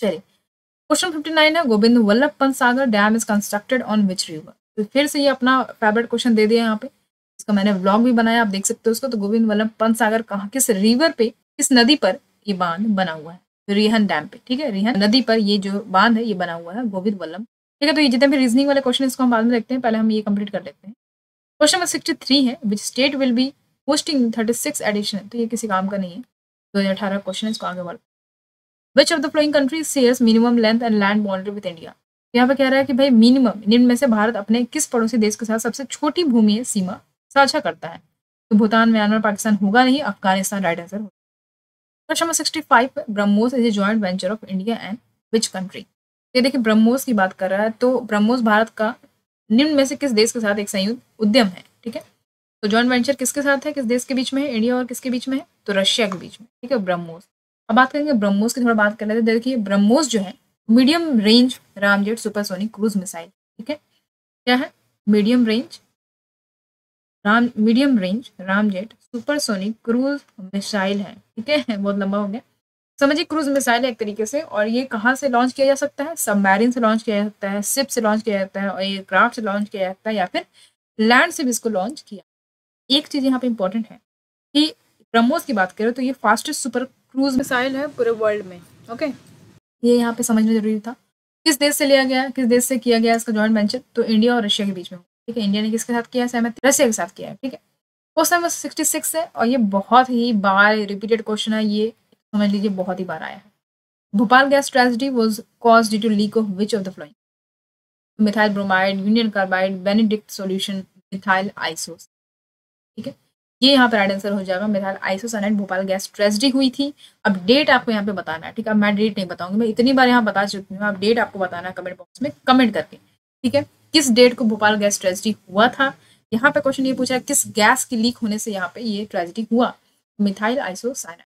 चलिए क्वेश्चन 59 है, Govind Vallabh Pant Sagar dam is constructed on which river. तो फिर से ये अपना फेवरेट क्वेश्चन दे दिया यहाँ पे, इसका मैंने व्लॉग भी बनाया, आप देख सकते हो उसको। तो गोविंद वल्लभ पंत सागर कहाँ, किस रिवर पे, किस नदी पर ये बांध बना हुआ है, रिहन डैम पे। ठीक है, रिहन नदी पर ये जो बांध है ये बना हुआ है, गोविंद वल्लभ। ठीक है, तो ये जितने भी रीजनिंग वाले क्वेश्चन इसको हम बाद में देखते हैं, पहले हम ये कंप्लीट कर लेते हैं। क्वेश्चन नंबर 63 है, which state will be hosting 36 edition. तो ये किसी काम का नहीं है, 2018 क्वेश्चन, इसको आगे बढ़। विच of the flowing countries shares minimum length and land boundary with India. यहाँ पे कह रहा है कि भाई मिनिमम, निम्न में से भारत अपने किस पड़ोसी देश के साथ सबसे छोटी भूमि सीमा साझा करता है। तो भूटान, म्यांमार, पाकिस्तान होगा नहीं, अफगानिस्तान राइट आंसर होगा। Question number 65, BrahMos is a joint venture of India and which country. ये देखिए ब्रह्मोस की बात कर रहा है, तो ब्रह्मोस भारत का निम्न में से किस देश के साथ एक संयुक्त उद्यम है। ठीक है, तो जॉइंट वेंचर किसके साथ है, किस देश के बीच में है, इंडिया और किसके बीच में है, तो रशिया के बीच में। ठीक है, ब्रह्मोस। अब बात करेंगे ब्रह्मोस की, थोड़ा बात कर लेते हैं। देखिए ब्रह्मोस जो है medium range ramjet supersonic cruise missile. ठीक है, क्या है, medium range ramjet supersonic cruise missile है। ठीक है, बहुत लंबा हो गया, समझिए क्रूज मिसाइल है एक तरीके से। और ये कहाँ से लॉन्च किया जा सकता है, सबमरीन से लॉन्च किया जा सकता है, शिप से लॉन्च किया जाता है, और एयरक्राफ्ट से लॉन्च किया जाता है, या फिर लैंड से भी इसको लॉन्च किया। एक चीज़ यहाँ पे इंपॉर्टेंट है कि ब्रह्मोस की बात करें तो ये फास्टेस्ट सुपर क्रूज मिसाइल है पूरे वर्ल्ड में। ओके, ये यहाँ पे समझना जरूरी था। किस देश से लिया गया, किस देश से किया गया इसका जॉइंट वेंचर, तो इंडिया और रशिया के बीच में। ठीक है, इंडिया ने किसके साथ किया है, सहमति, रशिया के साथ किया है। ठीक है, क्वेश्चन नंबर 66 है, और ये बहुत ही बार रिपीटेड क्वेश्चन है, ये समझ लीजिए बहुत ही बार आया है। Bhopal gas tragedy was caused due to leak of which of the following. Methyl bromide, Union Carbide, Benedict solution, methyl iso. ठीक है, ये यहाँ पर राइट आंसर हो जाएगा methyl isocyanide Bhopal gas tragedy हुई थी। अब डेट आपको यहाँ पे बताना है। ठीक है, अब मैं डेट नहीं बताऊंगी, मैं इतनी बार यहाँ बता चुकी हूँ, अब डेट आपको बताना है कमेंट बॉक्स में कमेंट करके। ठीक है, किस डेट को भोपाल गैस ट्रेजेडी हुआ था। यहाँ पे क्वेश्चन ये पूछा है किस गैस की लीक होने से यहाँ पे ये ट्रेजेडी हुआ, मिथाइल आइसोसाइनाइड,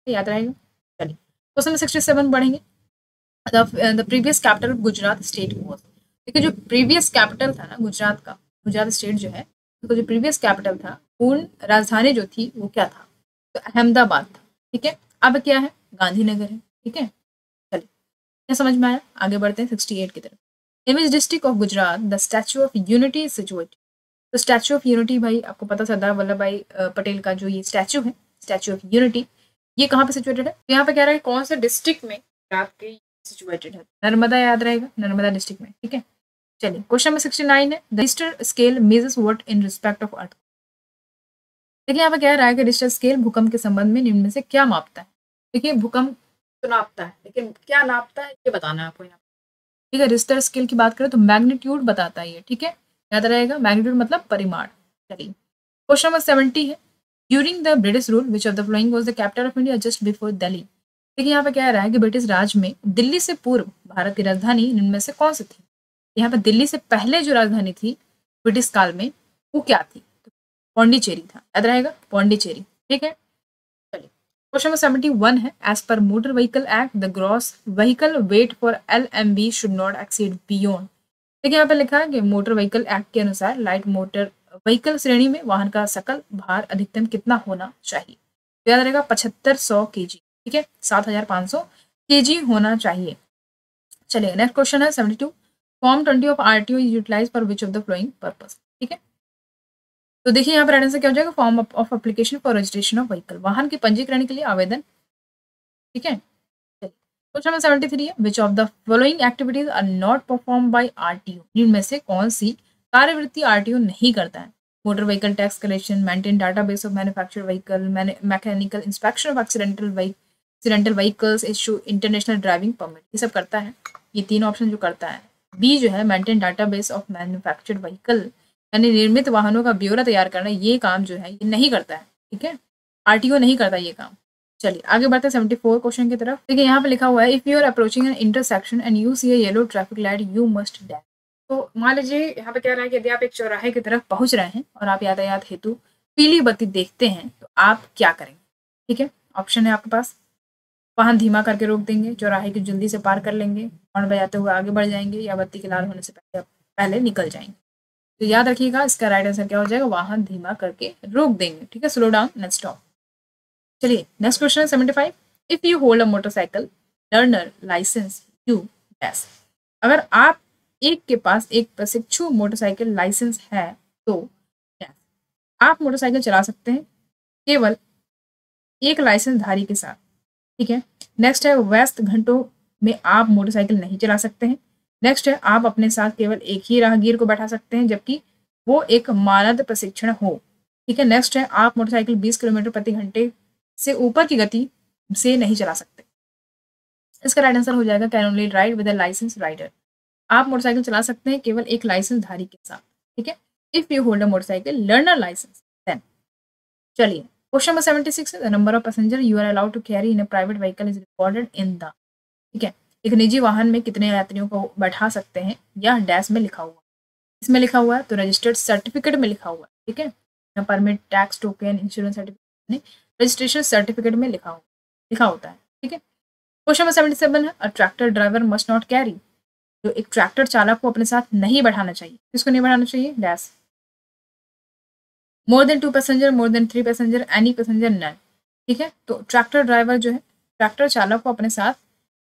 याद रहेगा। चलिए क्वेश्चन नंबर 67 बढ़ेंगे। The previous capital of Gujarat state was. देखिए जो प्रीवियस कैपिटल था ना गुजरात का, गुजरात स्टेट जो है, तो जो प्रीवियस कैपिटल था, पूर्ण राजधानी जो थी वो क्या था, तो अहमदाबाद था। ठीक है, अब क्या है, गांधीनगर है। ठीक है, चलिए क्या समझ में आया, आगे बढ़ते हैं 68 की तरफ। In which district of Gujarat the Statue of Unity is situated. तो स्टैचू ऑफ यूनिटी भाई आपको पता सरदार वल्लभ भाई पटेल का जो ये स्टैचू है, स्टैचू ऑफ यूनिटी, ये कहाँ पे सिचुएटेड है, तो यहाँ पे कह रहा है कौन से डिस्ट्रिक्ट में गुजरात के सिचुएटेड है, नर्मदा, याद रहेगा नर्मदा डिस्ट्रिक्ट में। ठीक है, चलिए क्वेश्चन नंबर 69 है, the Richter scale measures what in respect of earth. देखिए यहाँ पे कह रहा है कि रिक्टर स्केल भूकंप के संबंध में निम्न में से क्या मापता है। देखिए भूकंप तो नापता है, लेकिन क्या नापता है ये बताना है आपको यहाँ। ठीक है, रिक्टर स्केल की बात करें तो मैग्नीट्यूड बताता है ये। ठीक है, याद रहेगा मैग्नीट्यूड मतलब परिमाण। चलिए क्वेश्चन नंबर 70 है, during the British rule which of the flowing was the capital of India just before Delhi. देखिए यहाँ पे कह रहा है कि ब्रिटिश राज में दिल्ली से पूर्व भारत की राजधानी इनमें से कौन सी थी। यहाँ पे दिल्ली से पहले जो राजधानी थी ब्रिटिश काल में वो क्या थी, तो पौंडीचेरी था, याद रहेगा पौंडीचेरी। ठीक है, चलिए क्वेश्चन नंबर 71 है, एज पर motor vehicle act the gross vehicle weight for LMB should not exceed beyond. देखिए यहाँ पे लिखा है कि मोटर व्हीकल एक्ट के अनुसार लाइट मोटर व्हीकल श्रेणी में वाहन का सकल भार अधिकतम कितना होना चाहिए, तो याद रहेगा 7500 kg। ठीक है, 7500 kg होना चाहिए। चलिए नेक्स्ट क्वेश्चन है 72, form 20 of RTO utilize for which of the following purpose. ठीक है, तो देखिए यहाँ पर आंसर क्या हो जाएगा, form of application for registration of vehicle, वाहन के पंजीकरण के लिए आवेदन। ठीक है, क्वेश्चन नंबर 73 है, which of the following activities are not perform by RTO। इनमें से कौन सी कार्यवृत्ति RTO नहीं करता है, motor vehicle tax collection, maintain database of manufactured vehicle, mechanical inspection of accidental vehicles, issue international driving permit, ये सब करता है। ये तीन ऑप्शन जो करता है, बी जो है maintain database of manufactured vehicle यानी निर्मित वाहनों का ब्यौरा तैयार करना, ये काम जो है ये नहीं करता है। ठीक है, RTO नहीं करता ये काम। चलिए आगे बढ़ते हैं 74 क्वेश्चन की तरफ। देखिए यहाँ पे लिखा हुआ है, if you are approaching an intersection and you see a yellow traffic light you must dash. तो मान लीजिए यहाँ पे कह रहा है कि यदि आप एक चौराहे की तरफ पहुंच रहे हैं और आप यातायात हेतु पीली बत्ती देखते हैं तो आप क्या करेंगे। ठीक है, ऑप्शन है आपके पास, वाहन धीमा करके रोक देंगे, चौराहे की जल्दी से पार कर लेंगे, हॉर्न बजाते हुए आगे बढ़ जाएंगे, या बत्ती के लाल होने से पहले निकल जाएंगे। तो याद रखिएगा इसका राइट आंसर क्या हो जाएगा, वाहन धीमा करके रोक देंगे। ठीक है, स्लो डाउन नेक्स्ट स्टॉप। चलिए नेक्स्ट क्वेश्चन है 75, if you hold a motorcycle learner licence you dash. अगर आप एक के पास एक प्रशिक्षु मोटरसाइकिल लाइसेंस है तो डैश, आप मोटरसाइकिल चला सकते हैं केवल एक लाइसेंस धारी के साथ। ठीक है, नेक्स्ट है व्यस्त घंटों में आप मोटरसाइकिल नहीं चला सकते हैं। नेक्स्ट है आप अपने साथ केवल एक ही राहगीर को बैठा सकते हैं जबकि वो एक मानद प्रशिक्षण हो। ठीक है, नेक्स्ट है आप मोटरसाइकिल 20 किलोमीटर प्रति घंटे से ऊपर की गति से नहीं चला सकते। इसका राइट आंसर हो जाएगा can only ride with a licence rider. आप मोटरसाइकिल चला सकते हैं केवल एक लाइसेंस धारी के साथ। ठीक है, if you hold a motorcycle learner licence then. चलिए क्वेश्चन नंबर 76 है, the number of passenger you are allowed to carry in a private vehicle is recorded in the. ठीक है, एक निजी वाहन में कितने यात्रियों को बैठा सकते हैं यह डैश में लिखा हुआ, इसमें लिखा हुआ है तो रजिस्टर्ड सर्टिफिकेट में लिखा हुआ है। ठीक है, permit tax token insurance certificate registration certificate में लिखा होता है। ठीक है, क्वेश्चन नंबर 77 है, a tractor driver must not carry. जो एक ट्रैक्टर चालक को अपने साथ नहीं बैठाना चाहिए, किसको नहीं बैठाना चाहिए, dash more than 2 passenger, more than 3 passenger, any passenger none. ठीक है, तो ट्रैक्टर ड्राइवर जो है, ट्रैक्टर चालक को अपने साथ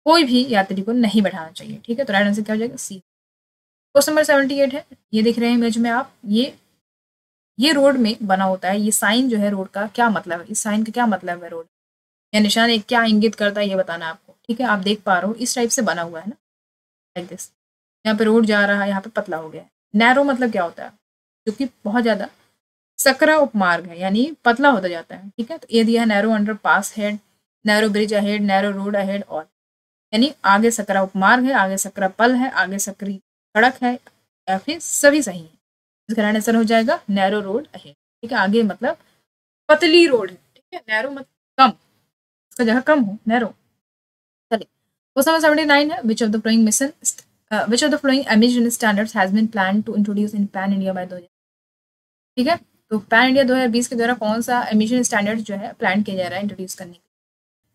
कोई भी यात्री को नहीं बैठाना चाहिए। ठीक है, तो राइट आंसर क्या हो जाएगा, सी। क्वेश्चन नंबर 78 है, ये दिख रहे हैं इमेज में आप, ये रोड में बना होता है, ये साइन जो है रोड का क्या मतलब है, इस साइन का क्या मतलब है, रोड या निशान एक क्या इंगित करता है ये बताना है आपको। ठीक है, आप देख पा रहे हो इस टाइप से बना हुआ है ना, लाइक दिस। यहाँ पे रोड जा रहा है, यहाँ पे पतला हो गया है। नैरो मतलब क्या होता है, जो कि बहुत ज्यादा सकरा उपमार्ग है यानी पतला होता जाता है। ठीक है, तो ये दिया है narrow under pass head, narrow bridge ahead, narrow road ahead, और यानी आगे सकरा उपमार्ग है, आगे सकरा पल है, आगे सकरी सड़क है या फिर सभी सही है। इसका राइट आंसर हो जाएगा नैरो रोड अहेड। ठीक है, आगे मतलब पतली रोड है। ठीक है, नैरो मतलब कम, इसका जगह कम हो, नैरो। चलिए, क्वेश्चन नंबर 79 है, which of the following mission which of the following emission standards has been plan to introduce in pan India by 2000। ठीक है, तो पैन इंडिया 2020 के द्वारा कौन सा एमिशन स्टैंडर्ड जो है प्लान किया जा रहा है इंट्रोड्यूस करने के।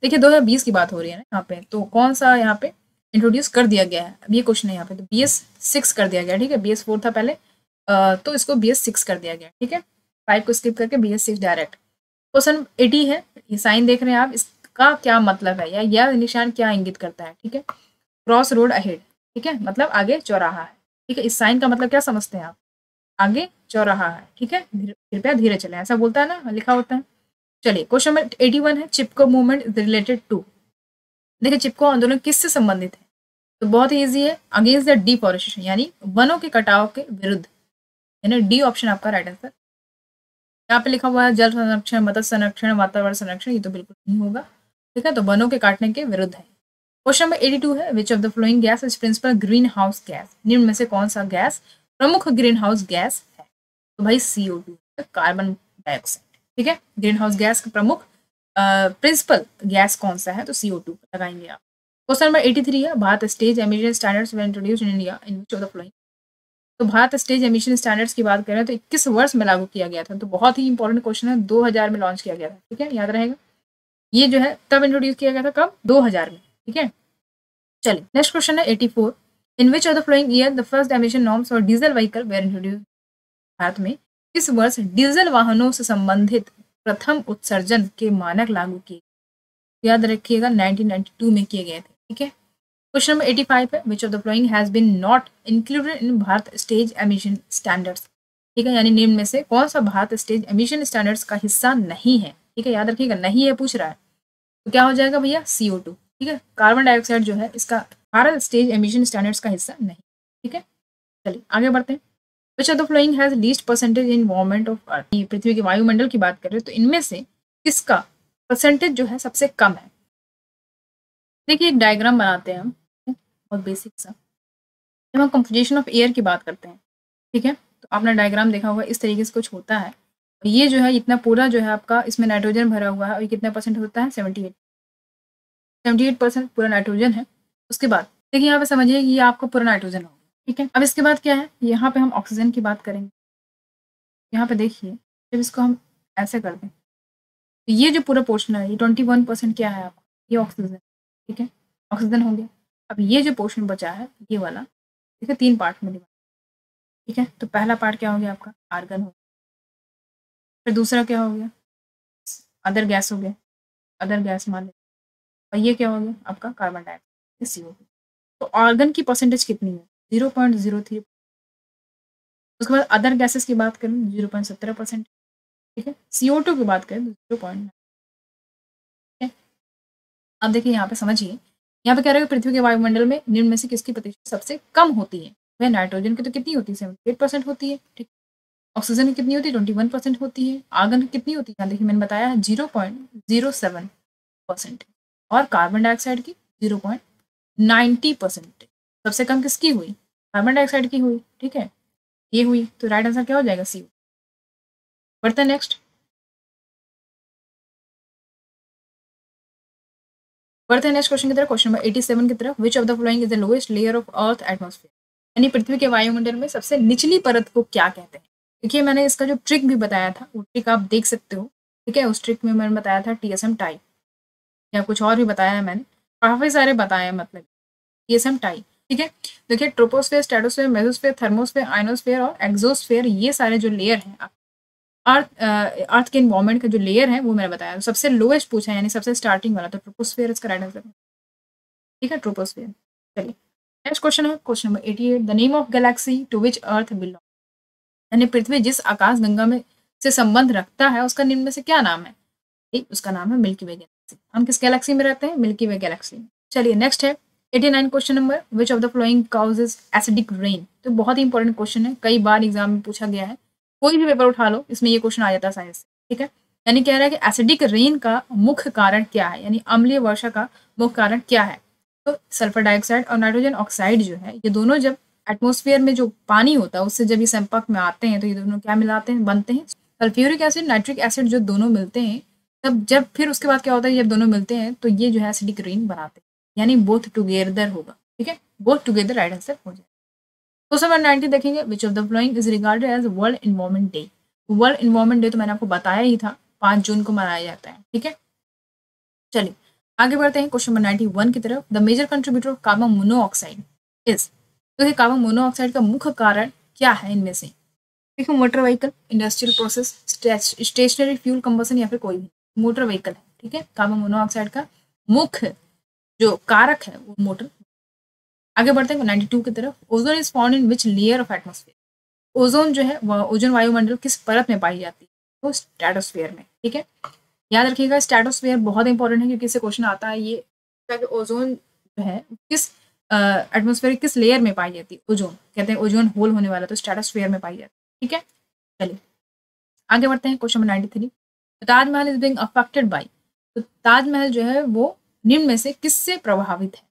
देखिए 2020 की बात हो रही है ना यहाँ पे, तो कौन सा यहाँ पे इंट्रोड्यूस कर दिया गया है, अब ये क्वेश्चन है यहाँ पे। तो BS6 कर दिया गया। ठीक है, BS4 था पहले, तो इसको BS6 कर दिया गया। ठीक है, 5 को स्किप करके BS6 डायरेक्ट। क्वेश्चन 80 है, ये साइन देख रहे हैं आप, इसका क्या मतलब है या यह निशान क्या इंगित करता है। ठीक है, क्रॉस रोड अहेड। ठीक है, मतलब आगे चौराहा है। ठीक है, इस साइन का मतलब क्या समझते हैं आप, आगे चौराहा है। ठीक है, कृपया धीरे चलें, ऐसा बोलता है ना, लिखा होता है। चलिए, क्वेश्चन नंबर 81 है, चिपको मूवमेंट इज रिलेटेड टू। देखिए चिपको आंदोलन किससे संबंधित है, तो बहुत ही ईजी है, अगेंस्ट द डिफॉरेस्टेशन, यानी वनों के कटाव के विरुद्ध, यानी डी ऑप्शन आपका राइट आंसर। यहाँ पे लिखा हुआ है जल संरक्षण, मत्स्य संरक्षण, वातावरण संरक्षण, ये तो बिल्कुल नहीं होगा। ठीक है, तो वनों के काटने के विरुद्ध है। क्वेश्चन नंबर 82 है, which of the following gas is principal green house gas. निम्न में से कौन सा गैस प्रमुख ग्रीन हाउस गैस है, तो भाई CO2, कार्बन डाइऑक्साइड। ठीक है, ग्रीन हाउस गैस का प्रमुख प्रिंसिपल गैस कौन सा है, तो CO2 लगाएंगे आप। क्वेश्चन नंबर 83 है, Bharat stage emission standards were introduced in India in which of the flowing. तो भारत स्टेज एमिशन स्टैंडर्ड्स की बात करें तो 21 वर्ष में लागू किया गया था, तो बहुत ही इंपॉर्टेंट क्वेश्चन है। 2000 में लॉन्च किया गया था। ठीक है, याद रहेगा, ये जो है तब इंट्रोड्यूस किया गया था, कब, 2000 में। ठीक है, चलिए नेक्स्ट क्वेश्चन है 84, in which of the following year the first emission norms for diesel vehicle were introduce. Bharat में किस वर्ष डीजल वाहनों से संबंधित प्रथम उत्सर्जन के मानक लागू किए, याद रखिएगा 1992 में किए गए थे। ठीक है, क्वेश्चन नंबर 85 है, which of the following has been not included in Bharat stage emission standards. ठीक है, यानी निम्न में से कौन सा भारत स्टेज एमिशन स्टैंडर्ड्स का हिस्सा नहीं है। ठीक है, याद रखिएगा, नहीं है पूछ रहा है, तो क्या हो जाएगा भैया, CO2। ठीक है, कार्बन डाइऑक्साइड जो है इसका भारत स्टेज एमिशन स्टैंडर्ड्स का हिस्सा नहीं। ठीक है, चलिए आगे बढ़ते हैं। Which of the following has least percentage in warming of earth. पृथ्वी के वायुमंडल की बात करें तो इनमें से किसका परसेंटेज जो है सबसे कम है। देखिए एक डायग्राम बनाते हैं हम, बहुत बेसिक सा, जब हम कंपोजिशन ऑफ एयर की बात करते हैं। ठीक है, तो आपने डायग्राम देखा होगा, इस तरीके से कुछ होता है। ये जो है इतना पूरा जो है आपका, इसमें नाइट्रोजन भरा हुआ है और ये कितना परसेंट होता है, 78% पूरा नाइट्रोजन है। उसके बाद देखिए यहाँ पे समझिए कि ये आपका पूरा नाइट्रोजन हो गया। ठीक है, अब इसके बाद क्या है, यहाँ पे हम ऑक्सीजन की बात करेंगे। यहाँ पे देखिए जब इसको हम ऐसे कर दें तो ये जो पूरा पोर्शन है, ये 21% क्या है आपका, ये ऑक्सीजन। ठीक है, ऑक्सीजन हो गया। अब ये जो पोर्शन बचा है ये वाला, ठीक है, 3 पार्ट में डिवाइड। ठीक है, तो पहला पार्ट क्या हो गया आपका, आर्गन हो गया। फिर दूसरा क्या हो गया, अदर गैस हो गया, अदर गैस मान लेते, और ये क्या हो गया आपका, कार्बन डाइऑक्साइड, CO2। तो आर्गन की परसेंटेज कितनी है, 0.03। उसके बाद अदर गैसेस की बात करें 0.17%। ठीक है, CO2 की बात करें तो 0.9। ठीक है, अब देखिए यहाँ पे समझिए, यहाँ पे कह रहे हैं पृथ्वी के वायुमंडल में निम्न में से किसकी प्रतिशत सबसे कम होती है। वह नाइट्रोजन की तो कितनी होती है, 78% होती है। ठीक, ऑक्सीजन की कितनी होती है, 21% होती है। आर्गन की कितनी होती है, देखिए मैंने बताया है 0.07%, और कार्बन डाइऑक्साइड की 0.90%। सबसे कम किसकी हुई, कार्बन डाइऑक्साइड की हुई। ठीक है, ये हुई, तो राइट आंसर क्या हो जाएगा, CO। बढ़ते हैं नेक्स्ट, बढ़ते हैं नेक्स्ट क्वेश्चन की तरफ। क्वेश्चन नंबर 87 की तरफ, विच of the following is the lowest layer of earth atmosphere. यानी पृथ्वी के वायुमंडल में सबसे निचली परत को क्या कहते हैं। देखिए मैंने इसका जो ट्रिक भी बताया था, वो ट्रिक आप देख सकते हो। ठीक है, उस ट्रिक में मैंने बताया था TSM टाइप, या कुछ और भी बताया है मैंने, काफ़ी सारे बताए हैं, मतलब TSM टाइप। ठीक है, देखिए troposphere, stratosphere, mesosphere, thermosphere, ionosphere और एक्सोस्फेयर, ये सारे जो लेयर हैं अर्थ के इन्वायरमेंट का जो लेयर है वो मैंने बताया। सबसे लोएस्ट पूछा है, यानी सबसे स्टार्टिंग वाला, तो ट्रोपोस्फेयर इसका राइट आंसर। ठीक है, ट्रोपोस्फेयर। चलिए नेक्स्ट क्वेश्चन है, question number 88, the name of galaxy to which earth belong. यानी पृथ्वी जिस आकाश गंगा में से संबंध रखता है उसका निम्न में से क्या नाम है। ठीक, उसका नाम है मिल्की वे गैलेक्सी। हम किस गैलेक्सी में रहते हैं, मिल्की वे गैलेक्सी में। चलिए नेक्स्ट है 89 question number, which of the flowing causes acidic rain. तो बहुत ही इंपॉर्टेंट क्वेश्चन है, कई बार एग्जाम में पूछा गया है, कोई भी पेपर उठा लो इसमें ये क्वेश्चन आ जाता है साइंस से। ठीक है, यानी कह रहा है कि एसिडिक रेन का मुख्य कारण क्या है, यानी अम्लीय वर्षा का मुख्य कारण क्या है। तो सल्फर डाइऑक्साइड और नाइट्रोजन ऑक्साइड जो है, ये दोनों जब एटमॉस्फेयर में जो पानी होता है उससे जब ये संपर्क में आते हैं तो ये दोनों क्या मिलाते हैं, बनते हैं सल्फ्यूरिक एसिड, नाइट्रिक एसिड, जो दोनों मिलते हैं तब जब फिर उसके बाद क्या होता है, जब दोनों मिलते हैं तो ये जो है एसिडिक रेन बनाते हैं, यानी बोथ टुगेदर होगा। ठीक है, बोथ टुगेदर राइट आंसर हो जाए। क्वेश्चन नंबर 90 देखेंगे, which of the following is regarded as world environment day. World environment day तो मैंने आपको बताया ही था, 5 जून को मनाया जाता है। ठीक है, चलिए आगे बढ़ते हैं क्वेश्चन नंबर 91 की तरफ। The major contributor of carbon monoxide is, तो ये कार्बन मोनोऑक्साइड का मुख्य कारण क्या है इनमें से? देखो, motor vehicle, industrial process, stationary fuel combustion या फिर कोई भी मोटर व्हीकल है। ठीक है, कार्बन मोनोऑक्साइड का मुख्य जो कारक है वो मोटर। आगे बढ़ते हैं 92 की तरफ। Ozone is found in which layer of atmosphere. Ozone जो है वह ओजोन वायुमंडल किस परत में पाई जाती है? तो स्ट्रेटोस्फेयर में। ठीक है, याद रखिएगा स्ट्रेटोस्फेयर बहुत इंपॉर्टेंट है क्योंकि इससे क्वेश्चन आता है ये कि ओजोन जो है किस एटमॉस्फेयर किस लेयर में पाई जाती है। ओजोन कहते हैं ओजोन होल होने वाला, तो स्ट्रेटोस्फेयर में पाई जाती है। ठीक है, चलिए आगे बढ़ते हैं question number 93। Taj Mahal is being affected by, तो ताजमहल जो है वो निम्न में से किससे प्रभावित है?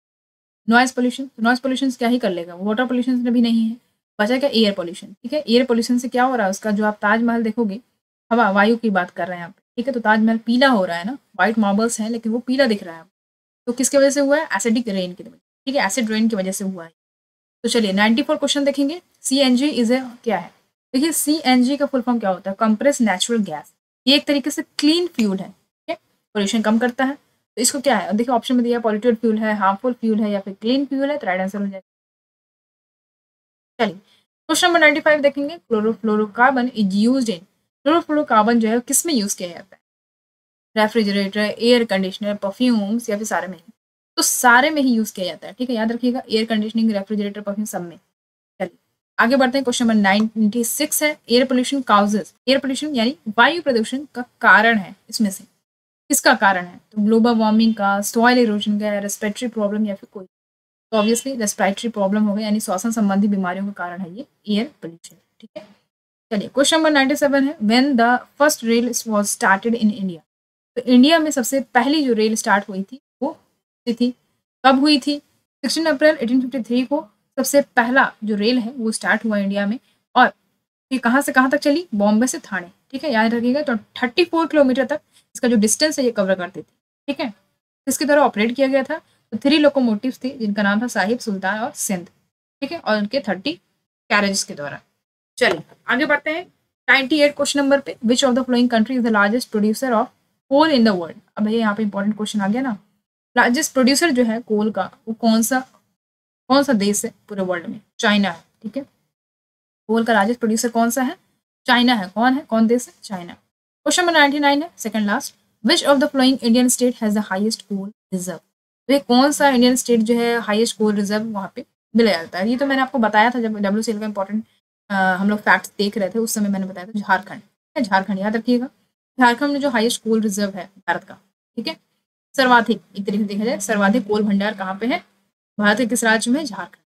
नॉइज पोल्यूशन, तो नॉइज पोल्यूशन क्या ही कर लेगा, वाटर पोल्यूशन भी नहीं है, बचा क्या एयर पोल्यूशन। ठीक है, एयर पोल्यूशन से क्या हो रहा है उसका, जो आप ताजमहल देखोगे हवा वायु की बात कर रहे हैं यहाँ पे। ठीक है, तो ताजमहल पीला हो रहा है ना, व्हाइट मार्बल्स हैं लेकिन वो पीला दिख रहा है, तो किसकी वजह से हुआ है? एसिडिक रेन की वजह। ठीक है, एसिड रेन की वजह से हुआ है। तो चलिए 94 क्वेश्चन देखेंगे। CNG इज ए क्या है? देखिए CNG का फुल फॉर्म क्या होता है? Compress natural gas. ये एक तरीके से क्लीन फ्यूल है। ठीक है, पोल्यूशन कम करता है। तो इसको क्या है, देखिए ऑप्शन में दिया पॉल्यूटेड फ्यूल है, हार्मफुल फ्यूल है या फिर क्लीन फ्यूल है, तो राइट आंसर हो जाएगा। चलिए क्वेश्चन नंबर 95 देखेंगे। Chlorofluorocarbon is used in, chlorofluorocarbon जो है किस में यूज किया जाता है? रेफ्रिजरेटर, एयर कंडीशनर, परफ्यूम्स या फिर सारे में ही? तो सारे में ही यूज किया जाता है। ठीक है, याद रखिएगा एयर कंडीशनिंग, रेफ्रिजरेटर, परफ्यूम सब में। चलिए आगे बढ़ते हैं। क्वेश्चन नंबर 96 है, air pollution causes. Air pollution यानी वायु प्रदूषण का कारण है, इसमें से किसका कारण है? तो ग्लोबल वार्मिंग का, सॉइल इरोजन का, रेस्पिरेटरी प्रॉब्लम या फिर कोई? तो ऑब्वियसली रेस्पिरेटरी प्रॉब्लम होगा, यानी श्वसन संबंधी बीमारियों का कारण है ये एयर पोल्यूशन। ठीक है, चलिए क्वेश्चन नंबर 97 है, when the first rail was started in India. तो इंडिया में सबसे पहली जो रेल स्टार्ट हुई थी वो थी, कब हुई थी? 16 अप्रैल 1853 को सबसे पहला जो रेल है वो स्टार्ट हुआ इंडिया में। और ये कहाँ से कहाँ तक चली? बॉम्बे से थाने। ठीक है, याद रखिएगा। तो 34 किलोमीटर तक इसका जो डिस्टेंस है ये कवर करती थी। ठीक है, इसके द्वारा ऑपरेट किया गया था। तो 3 लोकोमोटिव्स थी जिनका नाम था साहिब, सुल्तान और सिंध। ठीक है, और उनके 30 कैरेजेस के द्वारा। चलिए आगे बढ़ते हैं 98 क्वेश्चन नंबर पे। Which of the following country is the largest producer of coal in the world. अब भैया यहाँ पे इंपॉर्टेंट क्वेश्चन आ गया ना, लार्जेस्ट प्रोड्यूसर जो है कोल का वो कौन सा देश है पूरे वर्ल्ड में? चाइना है। ठीक है, कोल का लार्जेस्ट प्रोड्यूसर कौन सा है? चाइना है। कौन देश है? चाइना। क्वेश्चन नंबर 99 है, second last. Which of the following Indian state has the highest coal reserve. तो ये कौन सा इंडियन स्टेट जो है हाईएस्ट कोल रिजर्व वहाँ पे मिला जाता है? ये तो मैंने आपको बताया था जब WCL का इंपॉर्टेंट हम लोग फैक्ट्स देख रहे थे, उस समय मैंने बताया था झारखंड है। झारखंड याद रखिएगा, झारखंड में जो हाईएस्ट कोल रिजर्व है भारत का। ठीक है, सर्वाधिक एक तरीके से देखा जाए सर्वाधिक कोल भंडार कहाँ पे है? भारत के किस राज्य में है? झारखंड।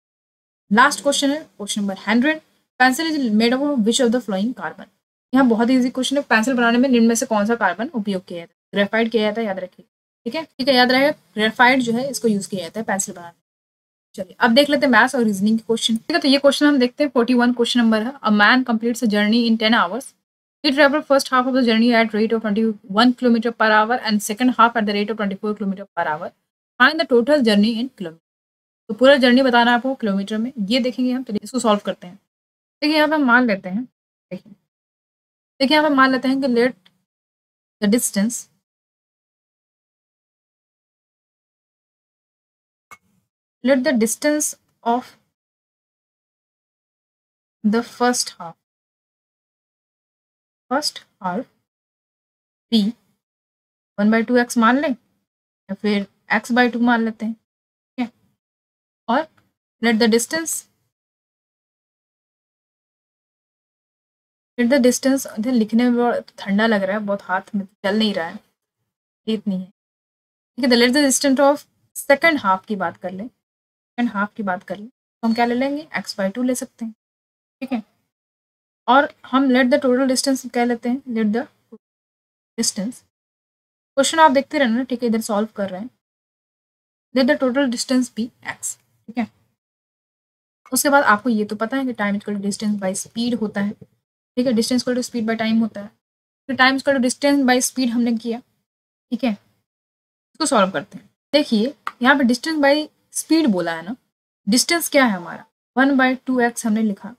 लास्ट क्वेश्चन है question number 100। Pencil is made of which of the flowing carbon. यहाँ बहुत इजी क्वेश्चन है, पेंसिल बनाने में निम्न में से कौन सा कार्बन उपयोग किया जाता है? ग्रेफाइट किया जाता है, याद रखिए। ठीक है, याद रहेगा ग्रेफाइट जो है इसको यूज किया जाता है पेंसिल बनाने। चलिए अब देख लेते हैं मैथ्स और रीजनिंग के क्वेश्चन। ठीक है, तो ये क्वेश्चन हम देखते हैं 41 क्वेश्चन नंबर है। A man completes a journey in 10 hours. He traveled first half of the journey at rate of 21 km per hour and second half at the rate of 24 km per hour. Find the total journey in kilometer. तो पूरा journey बताना है आपको kilometre में, ये देखेंगे हम। चलिए इसको सॉल्व करते हैं। देखिए यहाँ पे हम मान लेते हैं, देखिए यहाँ पे मान लेते हैं कि let the distance of the first half p 1/2x मान लें या फिर x/2 मान लेते हैं। ठीक है, और लेट द डिस्टेंस लिखने में बहुत ठंडा लग रहा है, बहुत हाथ में चल नहीं रहा है, इतनी है। ठीक है, let the distance of second half की बात कर लें, तो हम क्या ले लेंगे? x/2 ले सकते हैं। ठीक है, और हम लेट द टोटल डिस्टेंस कह लेते हैं, लेट द डिस्टेंस। क्वेश्चन आप देखते रहना, ठीक है, इधर सॉल्व कर रहे हैं। Let the total distance be x। ठीक है, उसके बाद आपको ये तो पता है कि time equal to distance by speed होता है, ठीक है, distance equal to speed by time होता है। तो time equal to distance by speed हमने किया, ठीक है। इसको सॉल्व करते हैं। देखिए यहाँ पे डिस्टेंस बाय स्पीड बोला है ना, डिस्टेंस क्या है हमारा 1/2x हमने लिखा,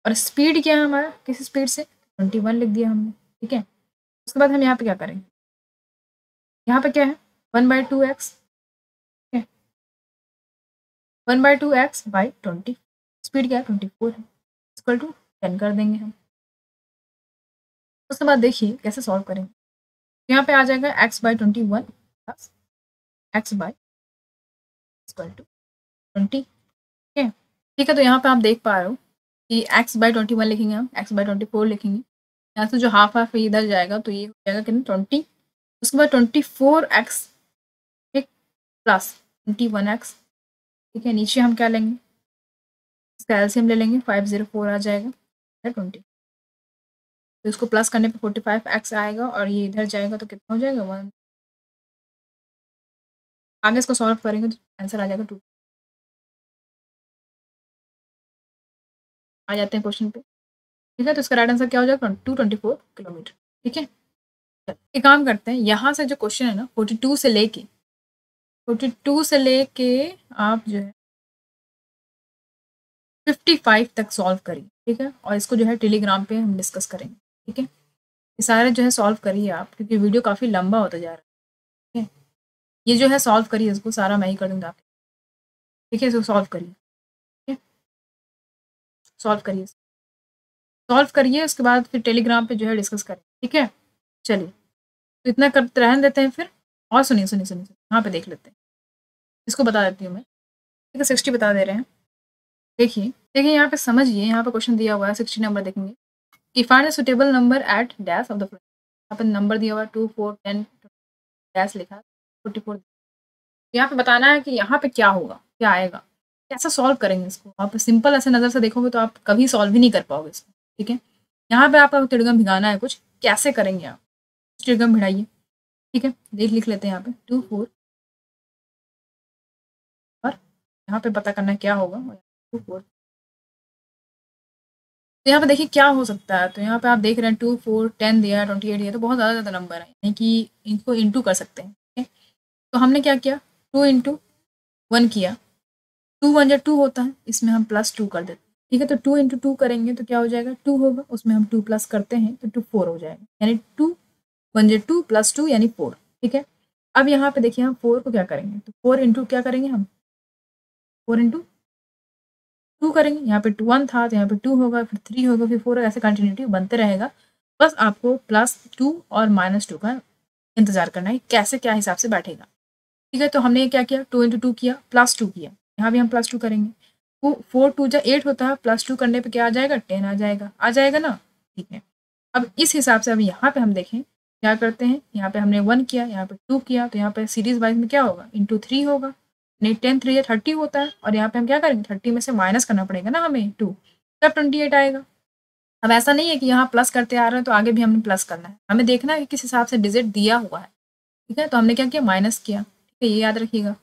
और स्पीड क्या है हमारा, किस स्पीड से 21 लिख दिया हमने, ठीक है। उसके बाद हम यहाँ पे क्या करेंगे, यहाँ पे क्या है 1/2x, ठीक है, 1/2x/20, स्पीड क्या है 24 है, इक्वल टू 10 कर देंगे हम। उसके बाद देखिए कैसे सॉल्व करेंगे। यहाँ पे आ जाएगा x/21 प्लस x/20, ठीक है। ठीक है, तो यहाँ पे आप देख पा रहे हो कि x/21 लिखेंगे हम, x/24 लिखेंगे, यहाँ से जो हाफ हाफ इधर जाएगा तो ये हो जाएगा कितना 20, उसके बाद 24x, ठीक, प्लस 21x, ठीक है। नीचे हम क्या लेंगे, इसका एलसीएम ले लेंगे, 504 आ जाएगा 20, तो इसको प्लस करने पे 45x आएगा, और ये इधर जाएगा तो कितना हो जाएगा 1। आगे इसको सॉल्व करेंगे तो आंसर आ जाएगा 2। आ जाते हैं क्वेश्चन पे, ठीक है। तो इसका राइट आंसर क्या हो जाएगा 224 किलोमीटर, ठीक है। एक काम करते हैं, यहाँ से जो क्वेश्चन है ना 42 से लेके आप जो है 55 तक सॉल्व करिए, ठीक है। और इसको जो है टेलीग्राम पे हम डिस्कस करेंगे, ठीक है। ये सारे जो है सॉल्व करिए आप, क्योंकि वीडियो काफ़ी लंबा होता जा रहा है, ठीक है। ये जो है सॉल्व करिए, इसको सारा मैं ही कर दूँगा आपके, ठीक है। इसको सॉल्व करिए, ठीक है, सॉल्व करिए, सॉल्व करिए, उसके बाद फिर टेलीग्राम पे जो है डिस्कस करें, ठीक है। चलिए, तो इतना करते रहने देते हैं फिर। और सुनिए सुनिए सुनिए, यहाँ पे देख लेते हैं, इसको बता देती हूँ मैं, ठीक है। 60 बता दे रहे हैं, देखिए देखिए यहाँ पे समझिए, यहाँ पे क्वेश्चन दिया हुआ है 60 नंबर देखेंगे कि find a suitable number at dash of the following. यहाँ पे नंबर दिया हुआ है 2 4 10 डैश लिखा है 44। यहाँ पे बताना है कि यहाँ पे क्या होगा, क्या आएगा, कैसे सॉल्व करेंगे इसको। आप सिंपल ऐसे नज़र से देखोगे तो आप कभी सॉल्व ही नहीं कर पाओगे इसको, ठीक है। यहाँ पे आपको तिड़गम भिगाना है, कुछ कैसे करेंगे आप, तिड़गम भिड़ाइए, ठीक है। लिख लेते हैं यहाँ पे 2 4, और यहाँ पे पता करना है क्या होगा 2 4। तो यहाँ पे देखिए क्या हो सकता है, तो यहाँ पे आप देख रहे हैं 2 4 10 दिया है, 28 दिया, तो बहुत ज़्यादा नंबर है, यानी कि इनको इंटू कर सकते हैं, ठीक है। तो हमने क्या किया 2 × 1 किया, 2 1 2 होता है, इसमें हम +2 कर देते हैं, ठीक है। तो 2 × 2 करेंगे तो क्या हो जाएगा 2 होगा, उसमें हम 2 प्लस करते हैं तो 2 4 हो जाएगा, यानी 2 1 2 +2 यानी 4, ठीक है। अब यहाँ पे देखिए हम 4 को क्या करेंगे, तो 4 × क्या करेंगे हम 4 × 2 करेंगे, यहाँ पे 1 था तो यहाँ पे 2 होगा, फिर 3 होगा, फिर 4 होगा, ऐसे कंटिन्यूटी बनते रहेगा। बस आपको +2 और -2 का इंतज़ार करना है, कैसे क्या हिसाब से बैठेगा, ठीक है। तो हमने क्या किया 2 × 2 किया, +2 किया, यहाँ भी हम +2 करेंगे, वो 4 2 जा 8 होता है, +2 करने पे क्या आ जाएगा 10 आ जाएगा ना, ठीक है। अब इस हिसाब से अब यहाँ पे हम देखें क्या करते हैं, यहाँ पे हमने 1 किया, यहाँ पे 2 किया, तो यहाँ पे सीरीज वाइज में क्या होगा ×3 होगा, नहीं 10 3 30 होता है, और यहाँ पे हम क्या करेंगे 30 में से माइनस करना पड़ेगा ना हमें 2, तब 28 आएगा। अब ऐसा नहीं है कि यहाँ प्लस करते आ रहे हैं तो आगे भी हमने प्लस करना है, हमें देखना है कि किस हिसाब से डिजिट दिया हुआ है, ठीक है। तो हमने क्या किया माइनस किया, ठीक है, ये याद रखिएगा।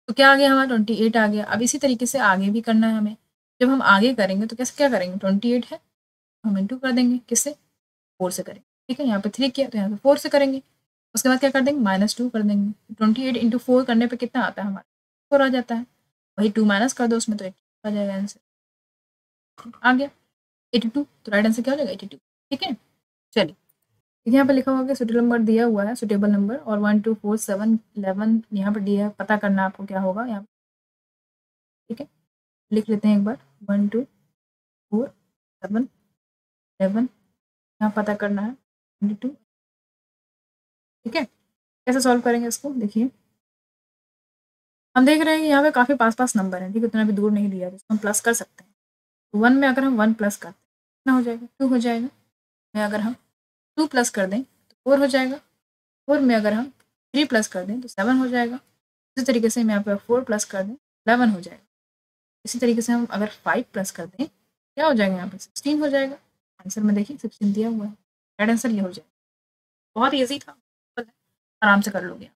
तो क्या आ गया हमारा 28 आ गया। अब इसी तरीके से आगे भी करना है हमें, जब हम आगे करेंगे तो कैसे क्या करेंगे 28 है, हम इंटू कर देंगे, किससे 4 से करेंगे, ठीक है। यहाँ पे 3 किया तो यहाँ पे 4 से करेंगे, उसके बाद क्या कर देंगे -2 कर देंगे। 28 × 4 करने पे कितना आता है हमारा 4 आ जाता है, वही 2 माइनस कर दो उसमें तो 82 आ जाएगा आंसर, आ गया 82। तो राइट आंसर क्या हो जाएगा 82, ठीक है। चलिए यहाँ पे लिखा हुआ कि सुटेबल नंबर दिया हुआ है, सुटेबल नंबर, और 1 2 4 7 11 यहाँ पे दिया है, पता करना आपको क्या होगा यहाँ, ठीक है। लिख लेते हैं एक बार 1 2 4 7 11, यहाँ पता करना है 22, ठीक है। कैसे सॉल्व करेंगे इसको, देखिए हम देख रहे हैं कि यहाँ पे काफ़ी पास पास नंबर है, ठीक है, उतना भी दूर नहीं दिया है, हम प्लस कर सकते हैं। तो 1 में अगर हम 1 प्लस करते हैं कितना हो जाएगा 2 हो जाएगा, में अगर हम 2 प्लस कर दें तो 4 हो जाएगा, 4 में अगर हम 3 प्लस कर दें तो 7 हो जाएगा, इसी तरीके से हम यहाँ पर 4 प्लस कर दें 11 हो जाएगा, इसी तरीके से हम अगर 5 प्लस कर दें क्या हो जाएगा यहाँ पर 16 हो जाएगा। आंसर में देखिए 16 दिया हुआ है, राइट आंसर ये हो जाएगा। बहुत ईजी था, आराम से कर लोगे।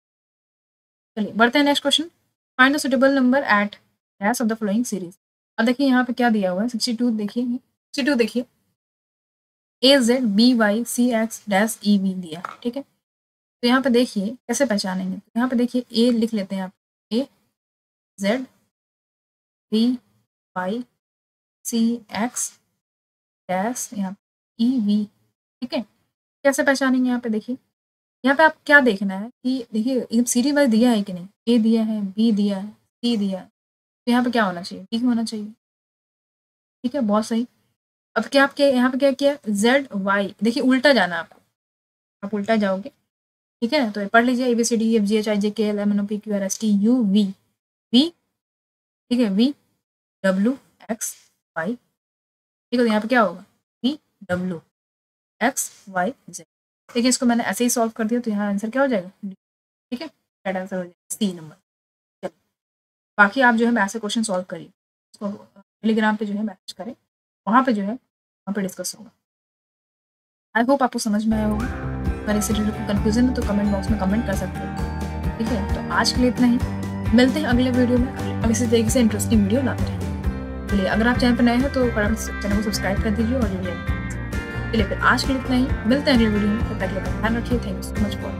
चलिए बढ़ते हैं next question, find the suitable number at dash of the following series. अब देखिए यहाँ पे क्या दिया हुआ है 62 देखिए 62 देखिए AZBYCX-EV दिया है, ठीक है। तो यहाँ पे देखिए कैसे पहचानेंगे, तो यहाँ पे देखिए ए लिख लेते हैं आप, AZBYCX यहाँ EV, ठीक है। कैसे पहचानेंगे यहाँ पे देखिए, यहाँ पे आप क्या देखना है कि देखिए एकदम सीरीज वाइज दिया है कि नहीं, ए दिया है, बी दिया है, सी दिया है, तो यहाँ पे क्या होना चाहिए, डी होना चाहिए, ठीक है, बहुत सही। अब क्या आपके यहाँ पे क्या किया, ZY देखिए उल्टा जाना आपको, आप उल्टा जाओगे, ठीक है। तो पढ़ लीजिए ABCDEFGHIJKLMNOPQRSTUV V, ठीक है, VWXY, ठीक है। तो यहाँ पे क्या होगा VWXYZ, देखिए इसको मैंने ऐसे ही सॉल्व कर दिया, तो यहाँ आंसर क्या हो जाएगा, ठीक है, राइट आंसर हो जाएगा सी नंबर। चलिए बाकी आप जो है ऐसे क्वेश्चन सॉल्व करिए, उसको टेलीग्राम पे जो है मैसेज करें, वहाँ पे जो है वहाँ पे डिस्कस होगा। आई होप आपको समझ में आया होगा। अगर इससे रिलेटेड कन्फ्यूजन है तो कमेंट बॉक्स में कमेंट कर सकते हो, ठीक है। तो आज के लिए इतना ही, मिलते हैं अगले वीडियो में, अगले इसी तरीके से इंटरेस्टिंग वीडियो लाते रहेंगे। चलिए अगर आप चैनल पर नए हैं तो चैनल को सब्सक्राइब कर दीजिए और जुड़िए। चलिए फिर आज के लिए इतना ही, मिलते हैं अगले वीडियो में, तब तक के लिए ध्यान रखिए। Thank you so much for